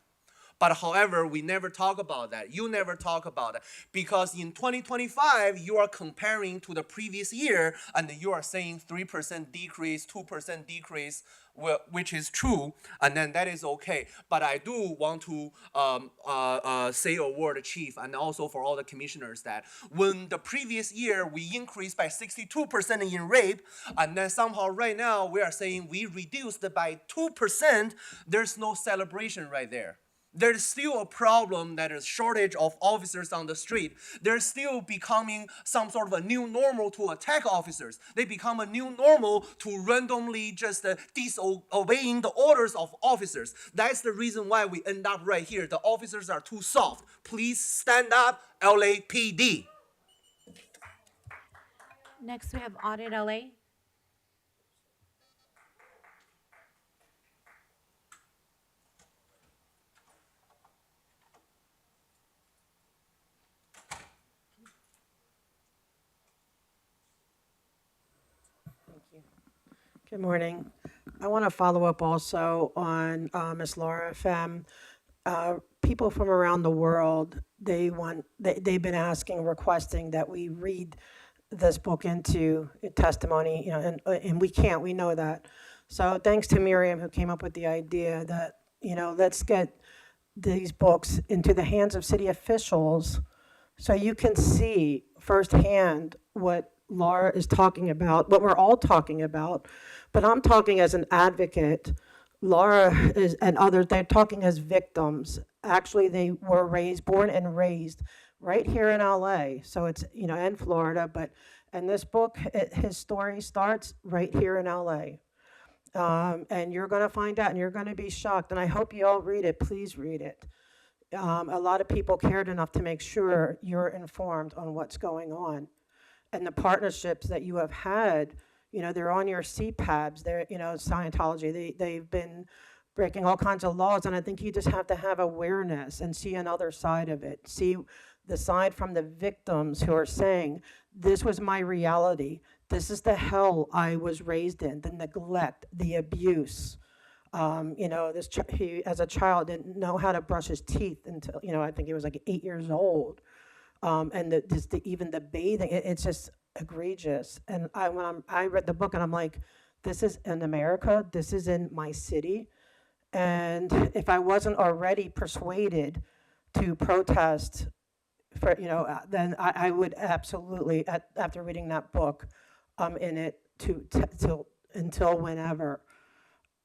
But however, we never talk about that. You never talk about it, because in 2025, you are comparing to the previous year, and you are saying 3% decrease, 2% decrease, which is true, and then that is okay. But I do want to say a word, Chief, and also for all the commissioners, that when the previous year we increased by 62% in rape, and then somehow right now we are saying we reduced by 2%, there's no celebration right there. There's still a problem that is shortage of officers on the street. There's still becoming some sort of a new normal to attack officers. They become a new normal to randomly just disobeying the orders of officers. That's the reason why we end up right here. The officers are too soft. Please stand up, LAPD. Next, we have Audit LA. Good morning. I want to follow up also on Ms. Laura Pham. People from around the world, they've been asking, requesting that we read this book into testimony, and we can't, we know that. So thanks to Miriam who came up with the idea that, let's get these books into the hands of city officials so you can see firsthand what Laura is talking about, what we're all talking about. But I'm talking as an advocate. Laura is, and others, they're talking as victims. Actually, they were born and raised right here in LA. So it's, in Florida, but in this book, his story starts right here in LA. And you're going to find out and you're going to be shocked. And I hope you all read it. Please read it. A lot of people cared enough to make sure you're informed on what's going on. And the partnerships that you have had, they're on your CPABs, they're, Scientology, they've been breaking all kinds of laws. And I think you just have to have awareness and see another side of it. See the side from the victims who are saying, this was my reality. This is the hell I was raised in, the neglect, the abuse. He, as a child, didn't know how to brush his teeth until, I think he was like 8 years old. And even the bathing, it's just egregious. And when I read the book and I'm like, this is in America, this is in my city. And if I wasn't already persuaded to protest for, then I would absolutely, after reading that book, in it until whenever.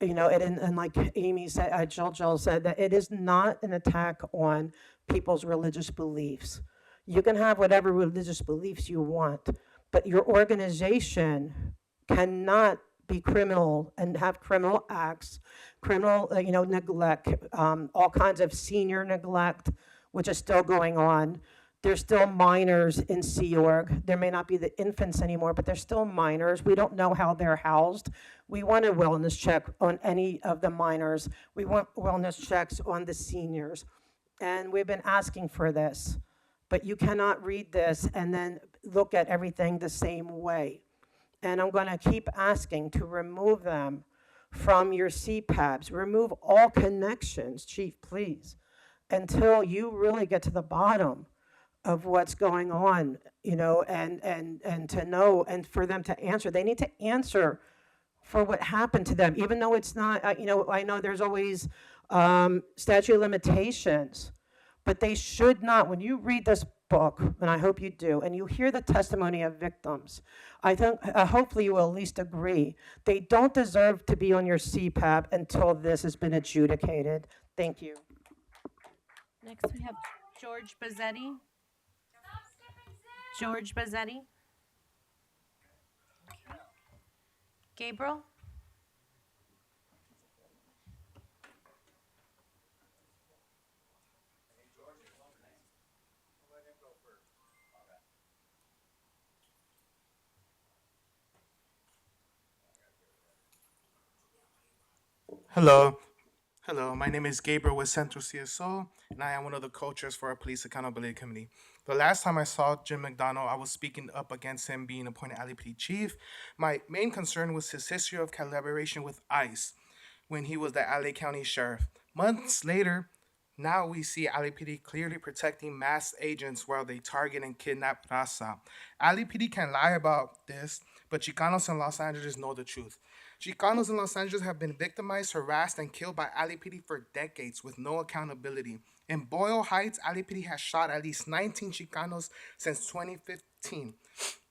And like Amy said, Jill said, that it is not an attack on people's religious beliefs. You can have whatever religious beliefs you want, but your organization cannot be criminal and have criminal acts, criminal, neglect, all kinds of senior neglect, which is still going on. There's still minors in Sea Org. There may not be the infants anymore, but they're still minors. We don't know how they're housed. We want a wellness check on any of the minors. We want wellness checks on the seniors. And we've been asking for this. But you cannot read this and then look at everything the same way. And I'm going to keep asking to remove them from your CPABs. Remove all connections, Chief, please, until you really get to the bottom of what's going on, and to know, and for them to answer. They need to answer for what happened to them, even though it's not, I know there's always statute of limitations, but they should not. When you read this book, and I hope you do, and you hear the testimony of victims, I think hopefully you will at least agree they don't deserve to be on your CPAB until this has been adjudicated. Thank you. Next, we have George Bazzetti. George Bazzetti. Okay. Gabriel. Hello. Hello, my name is Gabriel with Central CSO, and I am one of the co-chairs for our Police Accountability Committee. The last time I saw Jim McDonald, I was speaking up against him being appointed LAPD chief. My main concern was his history of collaboration with ICE when he was the LA County Sheriff. Months later, now we see LAPD clearly protecting masked agents while they target and kidnap Raza. LAPD can lie about this, but Chicanos in Los Angeles know the truth. Chicanos in Los Angeles have been victimized, harassed, and killed by LAPD for decades with no accountability. In Boyle Heights, LAPD has shot at least 19 Chicanos since 2015,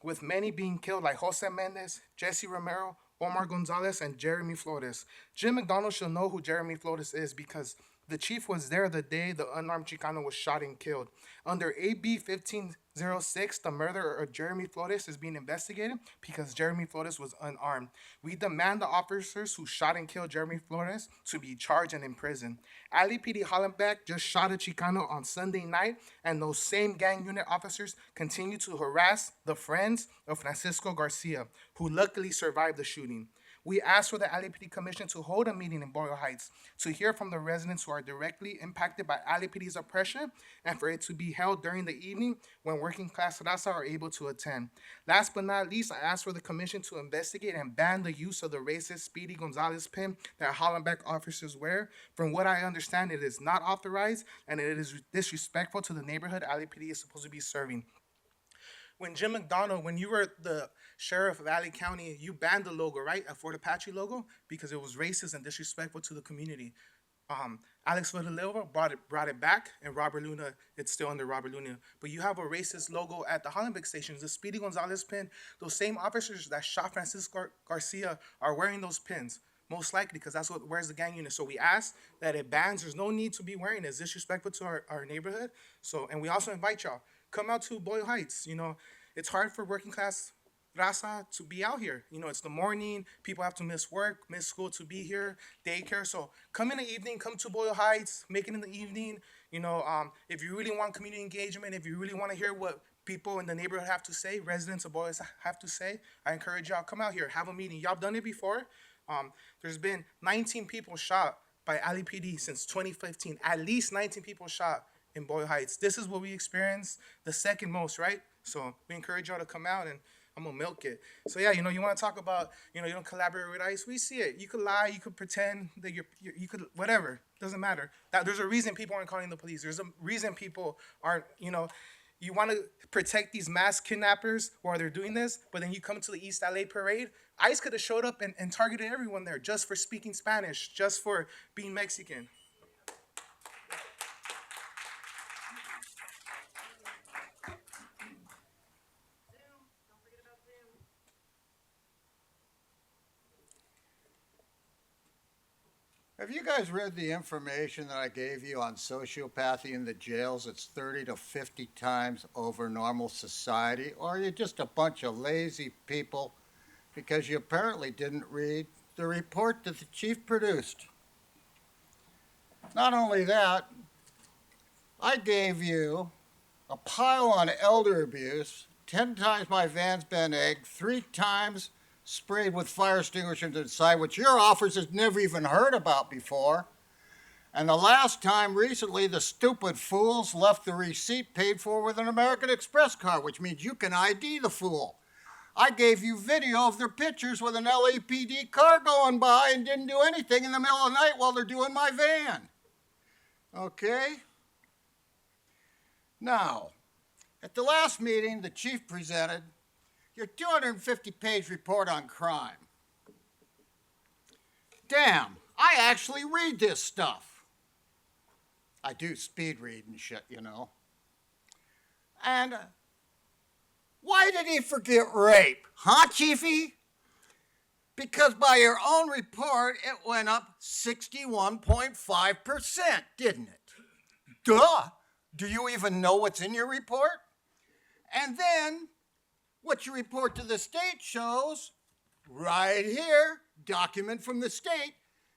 with many being killed like Jose Mendez, Jesse Romero, Omar Gonzalez, and Jeremy Flores. Jim McDonald should know who Jeremy Flores is because the chief was there the day the unarmed Chicano was shot and killed. Under AB 1506, the murder of Jeremy Flores is being investigated because Jeremy Flores was unarmed. We demand the officers who shot and killed Jeremy Flores to be charged and imprisoned. LAPD Hollenbeck just shot a Chicano on Sunday night, and those same gang unit officers continue to harass the friends of Francisco Garcia, who luckily survived the shooting. We asked for the LAPD Commission to hold a meeting in Boyle Heights to hear from the residents who are directly impacted by LAPD's oppression and for it to be held during the evening when working class Raza are able to attend. Last but not least, I asked for the Commission to investigate and ban the use of the racist Speedy Gonzalez pin that Hollenbeck officers wear. From what I understand, it is not authorized and it is disrespectful to the neighborhood LAPD is supposed to be serving. when Jim McDonald, when you were the sheriff of Alley County, you banned the logo, right? A Fort Apache logo, because it was racist and disrespectful to the community. Alex Villalova brought it back, and Robert Luna, it's still under Robert Luna. But you have a racist logo at the Hollenbeck stations. The Speedy Gonzalez pin, those same officers that shot Francisco Garcia are wearing those pins, most likely, because that's what wears the gang unit. So we ask that it bans. There's no need to be wearing it. It's disrespectful to our neighborhood. So, and we also invite y'all, come out to Boyle Heights. You know, it's hard for working class raza to be out here. You know, it's the morning, people have to miss work, miss school to be here, daycare. So come in the evening, come to Boyle Heights, make it in the evening. You know, if you really want community engagement, if you really want to hear what people in the neighborhood have to say, residents of Boyle have to say, I encourage y'all, come out here, have a meeting. Y'all done it before. There's been 19 people shot by Alley PD since 2015, at least 19 people shot in Boyle Heights. This is what we experienced, the second most, right? So we encourage y'all to come out, and I'm gonna milk it. So yeah, you know, you want to talk about, you know, you don't collaborate with ICE. We see it. You could lie, you could pretend that you could, whatever. Doesn't matter. That there's a reason people aren't calling the police. There's a reason people aren't, you know. You want to protect these mass kidnappers while they're doing this, but then you come to the East LA parade. ICE could have showed up and targeted everyone there just for speaking Spanish, just for being Mexican. Have you guys read the information that I gave you on sociopathy in the jails? It's 30 to 50 times over normal society. Or are you just a bunch of lazy people because you apparently didn't read the report that the chief produced? Not only that, I gave you a pile on elder abuse, 10 times my van's been egged, 3 times sprayed with fire extinguisher to the side, which your office has never even heard about before. And the last time recently, the stupid fools left the receipt paid for with an American Express card, which means you can ID the fool. I gave you video of their pictures with an LAPD car going by and didn't do anything in the middle of the night while they're doing my van. Okay? Now, at the last meeting, the chief presented your 250-page report on crime. Damn, I actually read this stuff. I do speed read and shit, you know. And why did he forget rape? Huh, Chiefy? Because by your own report, it went up 61.5%, didn't it? Duh! Do you even know what's in your report? And then, what you report to the state shows, right here, document from the state,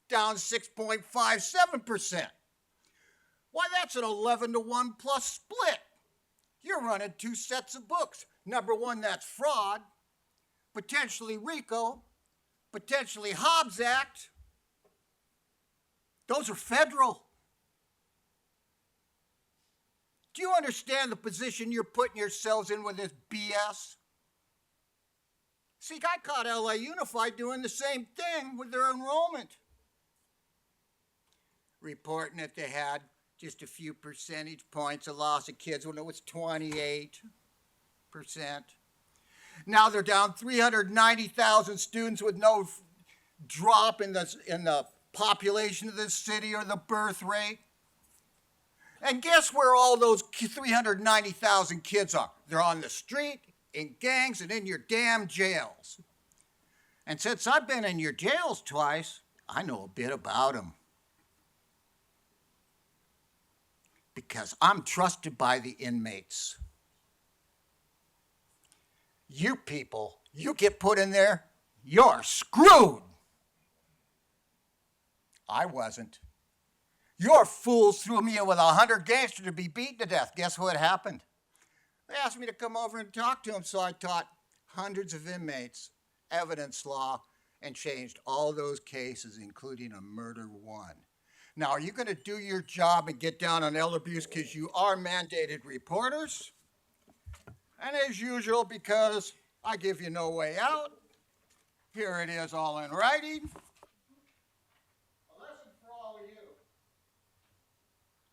down 6.57%. Why, that's an 11-to-1 plus split. You're running 2 sets of books. Number one, that's fraud, potentially RICO, potentially Hobbs Act. Those are federal. Do you understand the position you're putting yourselves in with this BS? See, I caught LA Unified doing the same thing with their enrollment. Reporting that they had just a few percentage points of loss of kids when it was 28%. Now they're down 390,000 students with no drop in the population of this city or the birth rate. And guess where all those 390,000 kids are? They're on the street, in gangs, and in your damn jails. And since I've been in your jails twice, I know a bit about them. Because I'm trusted by the inmates. You people, you get put in there, you're screwed. I wasn't. Your fools threw me in with 100 gangsters to be beaten to death. Guess what happened? They asked me to come over and talk to them, so I taught hundreds of inmates evidence law and changed all those cases, including a murder one. Now, are you going to do your job and get down on elder abuse because you are mandated reporters? And as usual, because I give you no way out, here it is all in writing. A lesson for all of you.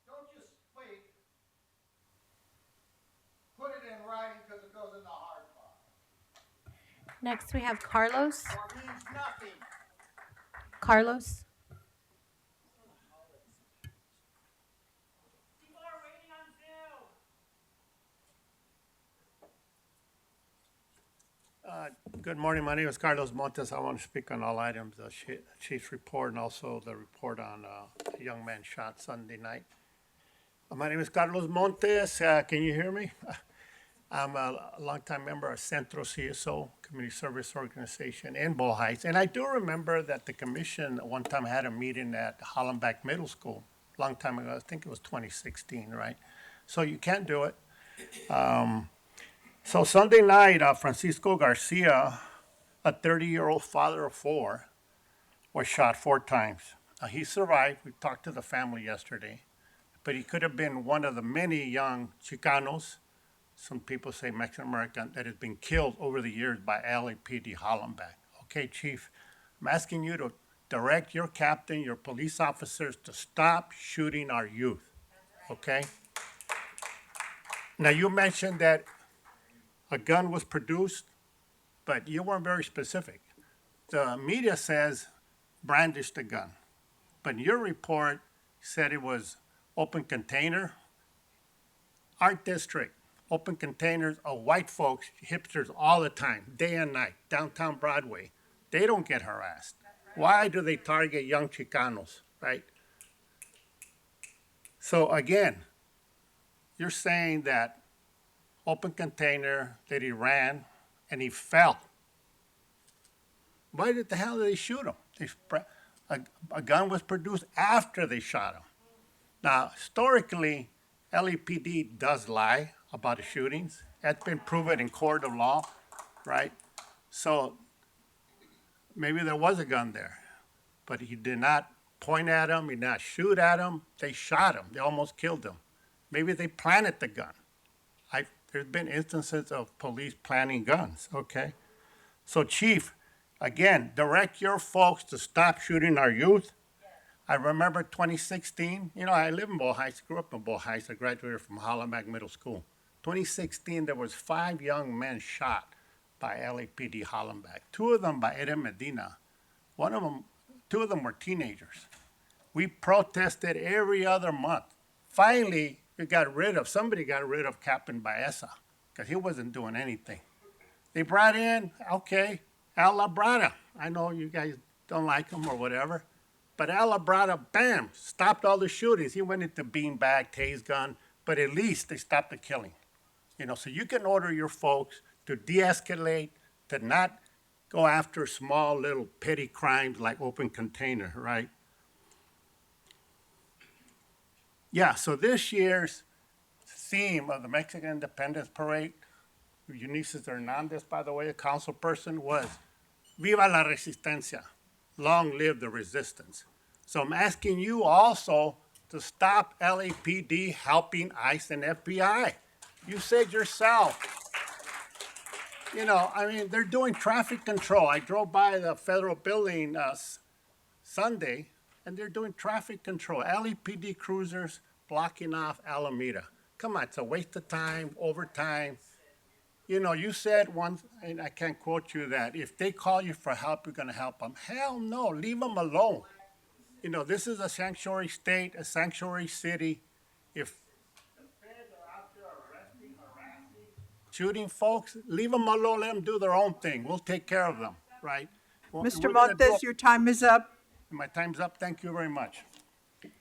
Don't just speak. Put it in writing because it goes in the heart. Next, we have Carlos. Carlos. Good morning. My name is Carlos Montes. I want to speak on all items, the chief's report and also the report on a young man shot Sunday night. My name is Carlos Montes. Can you hear me? I'm a longtime member of Centro CSO, Community Service Organization in Boyle Heights. And I do remember that the commission one time had a meeting at Hollenbeck Middle School, long time ago. I think it was 2016, right? So you can't do it. So Sunday night, Francisco Garcia, a 30-year-old father of four, was shot 4 times. He survived. We talked to the family yesterday. But he could have been one of the many young Chicanos, some people say Mexican American, that has been killed over the years by LAPD Hollenbeck. Okay, Chief, I'm asking you to direct your captain, your police officers to stop shooting our youth, okay? Now, you mentioned that a gun was produced, but you weren't very specific. The media says brandished the gun, but your report said it was open container. Our district, open containers of white folks, hipsters all the time, day and night, downtown Broadway. They don't get harassed. Why do they target young Chicanos, right? So again, you're saying that open container, that he ran and he fell. Why the hell did they shoot him? A gun was produced after they shot him. Now, historically, LAPD does lie about the shootings. That's been proven in court of law, right? So maybe there was a gun there, but he did not point at him, he did not shoot at him. They shot him. They almost killed him. Maybe they planted the gun. There's been instances of police planting guns, okay? So Chief, again, direct your folks to stop shooting our youth. I remember 2016, I live in Boyle Heights, grew up in Boyle Heights. I graduated from Hollenbeck Middle School. 2016, there was 5 young men shot by LAPD Hollenbeck. 2 of them by Eden Medina. 2 of them were teenagers. We protested every other month. Finally, somebody got rid of Captain Baeza because he wasn't doing anything. They brought in, Al Labrada. I know you guys don't like him or whatever, but Al Labrada, bam, stopped all the shootings. He went into beanbag, tase gun, but at least they stopped the killing. So you can order your folks to de-escalate, to not go after small little petty crimes like open container, right? Yeah, so this year's theme of the Mexican Independence Parade, Eunice Hernandez, by the way, a council person, was Viva la Resistencia, long live the resistance. So I'm asking you also to stop LAPD helping ICE and FBI. You said yourself, they're doing traffic control. I drove by the federal building Sunday, and they're doing traffic control. LAPD cruisers blocking off Alameda. Come on, it's a waste of time, overtime. You said once, and I can't quote you, that if they call you for help, you're gonna help them. Hell no, leave them alone. This is a sanctuary state, a sanctuary city. If the feds are out there arresting, harassing, shooting folks, leave them alone, let them do their own thing. We'll take care of them, right? Mr. Montes, your time is up. My time's up. Thank you very much.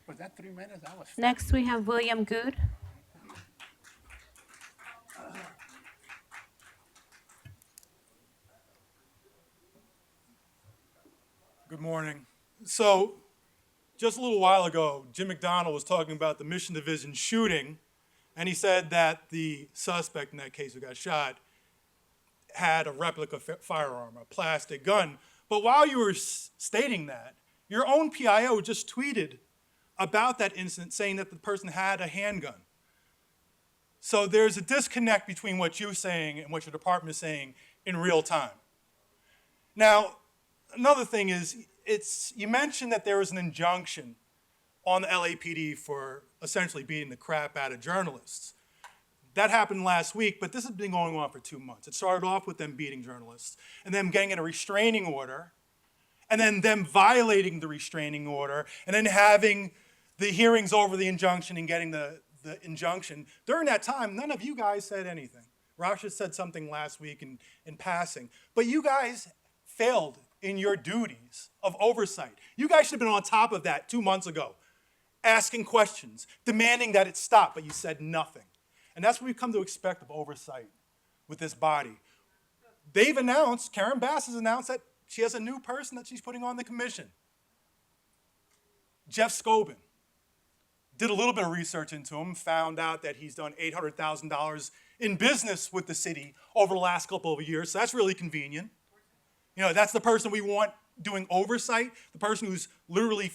Was that 3 minutes? That was fast. Next, we have William Good. Good morning. So, just a little while ago, Jim McDonald was talking about the Mission Division shooting, and he said that the suspect in that case who got shot had a replica firearm, a plastic gun. But while you were stating that, your own PIO just tweeted about that incident saying that the person had a handgun. So there's a disconnect between what you're saying and what your department is saying in real time. Now, another thing is, you mentioned that there was an injunction on the LAPD for essentially beating the crap out of journalists. That happened last week, but this has been going on for 2 months. It started off with them beating journalists, and them getting in a restraining order, and then them violating the restraining order, and then having the hearings over the injunction and getting the injunction. During that time, none of you guys said anything. Rasha said something last week in passing, but you guys failed in your duties of oversight. You guys should have been on top of that 2 months ago, asking questions, demanding that it stop, but you said nothing. And that's what we've come to expect of oversight with this body. They've announced, Karen Bass has announced that she has a new person that she's putting on the commission. Jeff Scobin. Did a little bit of research into him, found out that he's done $800,000 in business with the city over the last couple of years, so that's really convenient. You know, that's the person we want doing oversight, the person who's literally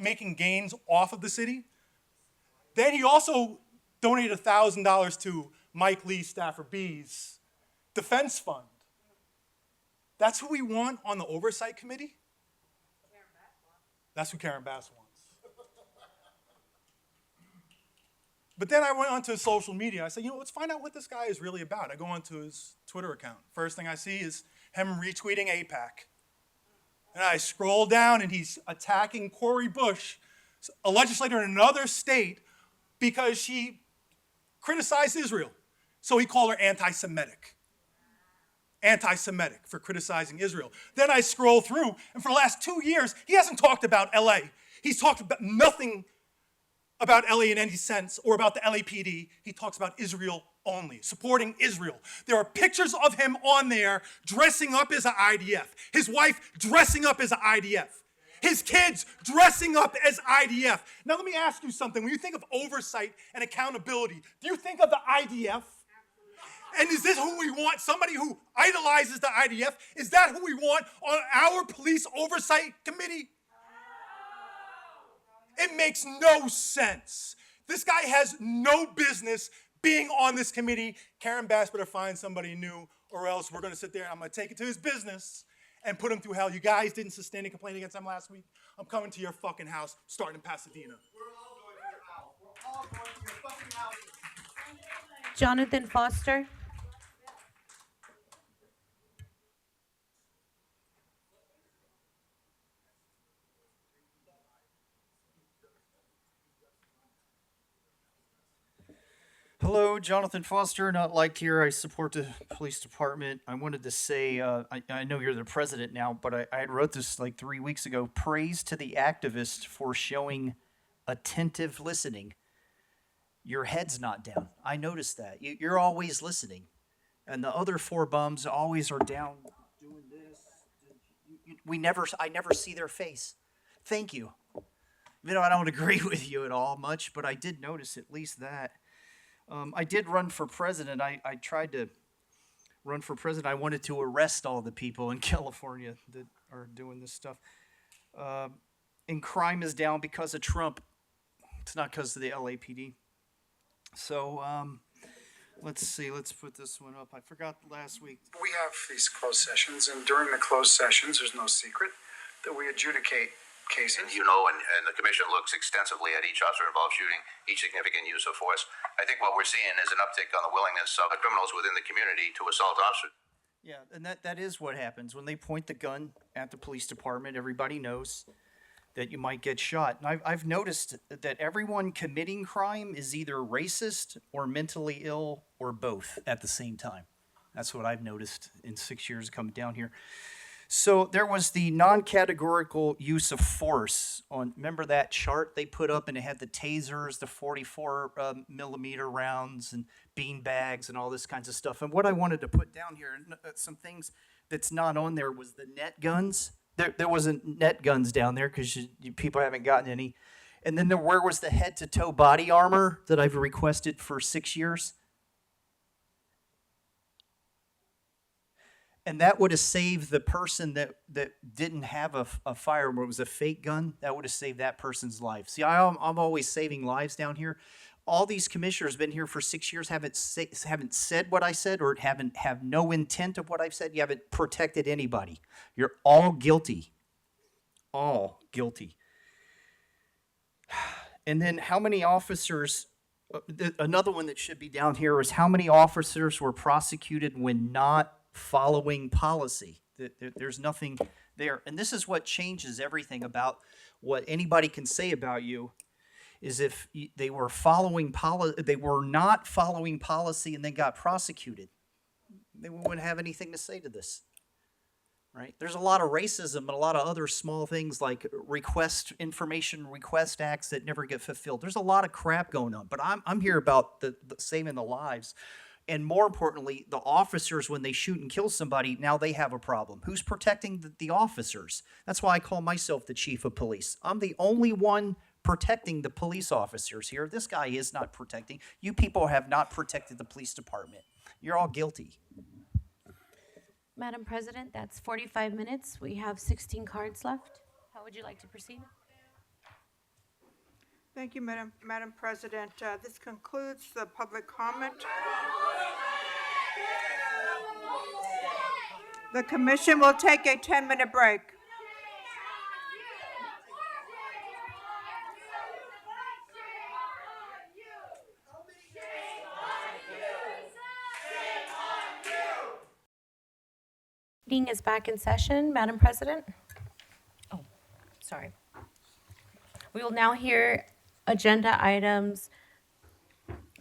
making gains off of the city. Then he also donated $1,000 to Mike Lee Stafford B's defense fund. That's who we want on the oversight committee? That's who Karen Bass wants. But then I went onto social media. I said, you know, let's find out what this guy is really about. I go onto his Twitter account. First thing I see is him retweeting AIPAC. And I scroll down, and he's attacking Cori Bush, a legislator in another state, because she criticized Israel. So he called her anti-Semitic. Anti-Semitic for criticizing Israel. Then I scroll through, and for the last 2 years, he hasn't talked about LA. He's talked about nothing about LA in any sense, or about the LAPD. He talks about Israel only, supporting Israel. There are pictures of him on there dressing up as an IDF. His wife dressing up as an IDF. His kids dressing up as IDF. Now let me ask you something. When you think of oversight and accountability, do you think of the IDF? And is this who we want? Somebody who idolizes the IDF? Is that who we want on our police oversight committee? It makes no sense. This guy has no business being on this committee. Karen Bass better find somebody new, or else we're going to sit there and I'm going to take it to his business and put him through hell. You guys didn't sustain a complaint against him last week. I'm coming to your fucking house, starting in Pasadena. We're all going to your fucking house. Jonathan Foster. Hello, Jonathan Foster, not liked here. I support the police department. I wanted to say, I know you're the president now, but I had wrote this like 3 weeks ago. Praise to the activists for showing attentive listening. Your head's not down. I noticed that. You're always listening. And the other four bums always are down doing this. I never see their face. Thank you. You know, I don't agree with you at all much, but I did notice at least that. I did run for president. I tried to run for president. I wanted to arrest all the people in California that are doing this stuff. And crime is down because of Trump. It's not because of the LAPD. So let's see. Let's put this one up. I forgot last week. We have these closed sessions, and during the closed sessions, there's no secret that we adjudicate cases. And you know, and the commission looks extensively at each officer-involved shooting, each significant use of force. I think what we're seeing is an uptick on the willingness of the criminals within the community to assault officers. Yeah, and that is what happens. When they point the gun at the police department, everybody knows that you might get shot. And I've noticed that everyone committing crime is either racist or mentally ill or both at the same time. That's what I've noticed in 6 years coming down here. So there was the non-categorical use of force on, remember that chart they put up, and it had the tasers, the 44 millimeter rounds and bean bags and all this kinds of stuff. And what I wanted to put down here, some things that's not on there, was the net guns. There wasn't net guns down there because people haven't gotten any. And then where was the head-to-toe body armor that I've requested for 6 years? And that would have saved the person that didn't have a firearm, it was a fake gun. That would have saved that person's life. See, I'm always saving lives down here. All these commissioners been here for 6 years, haven't said what I said, or have no intent of what I've said. You haven't protected anybody. You're all guilty. All guilty. And then how many officers Another one that should be down here is how many officers were prosecuted when not following policy? There's nothing there. And this is what changes everything about what anybody can say about you, is if they were they were not following policy and then got prosecuted, they wouldn't have anything to say to this. Right? There's a lot of racism and a lot of other small things like information request acts that never get fulfilled. There's a lot of crap going on, but I'm here about the saving the lives. And more importantly, the officers, when they shoot and kill somebody, now they have a problem. Who's protecting the officers? That's why I call myself the chief of police. I'm the only one protecting the police officers here. This guy is not protecting. You people have not protected the police department. You're all guilty. Madam President, that's 45 minutes. We have 16 cards left. How would you like to proceed? Thank you, Madam President. This concludes the public comment. The commission will take a 10-minute break. Meeting is back in session, Madam President. Oh, sorry. We will now hear agenda items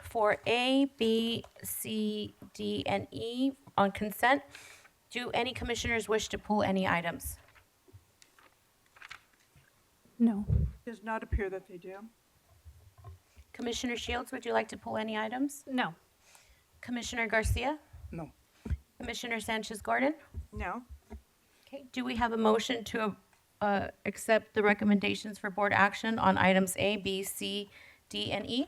for A, B, C, D, and E on consent. Do any commissioners wish to pull any items? No. Does not appear that they do. Commissioner Shields, would you like to pull any items? No. Commissioner Garcia? No. Commissioner Sanchez Gordon? No. Okay, do we have a motion to accept the recommendations for board action on items A, B, C, D, and E?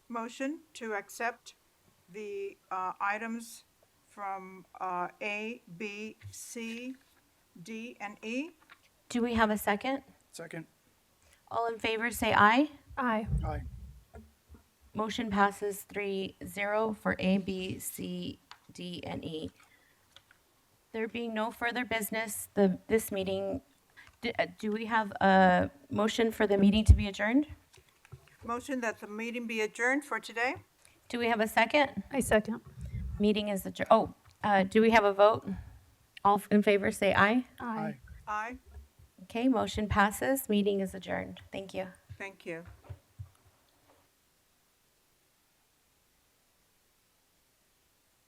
Motion to accept the items from A, B, C, D, and E. Do we have a second? Second. All in favor, say aye. Aye. Aye. Motion passes 3-0 for A, B, C, D, and E. There being no further business, this meeting, do we have a motion for the meeting to be adjourned? Motion that the meeting be adjourned for today. Do we have a second? I second. Meeting is adjourned. Do we have a vote? All in favor, say aye. Aye. Aye. Okay, motion passes. Meeting is adjourned. Thank you. Thank you.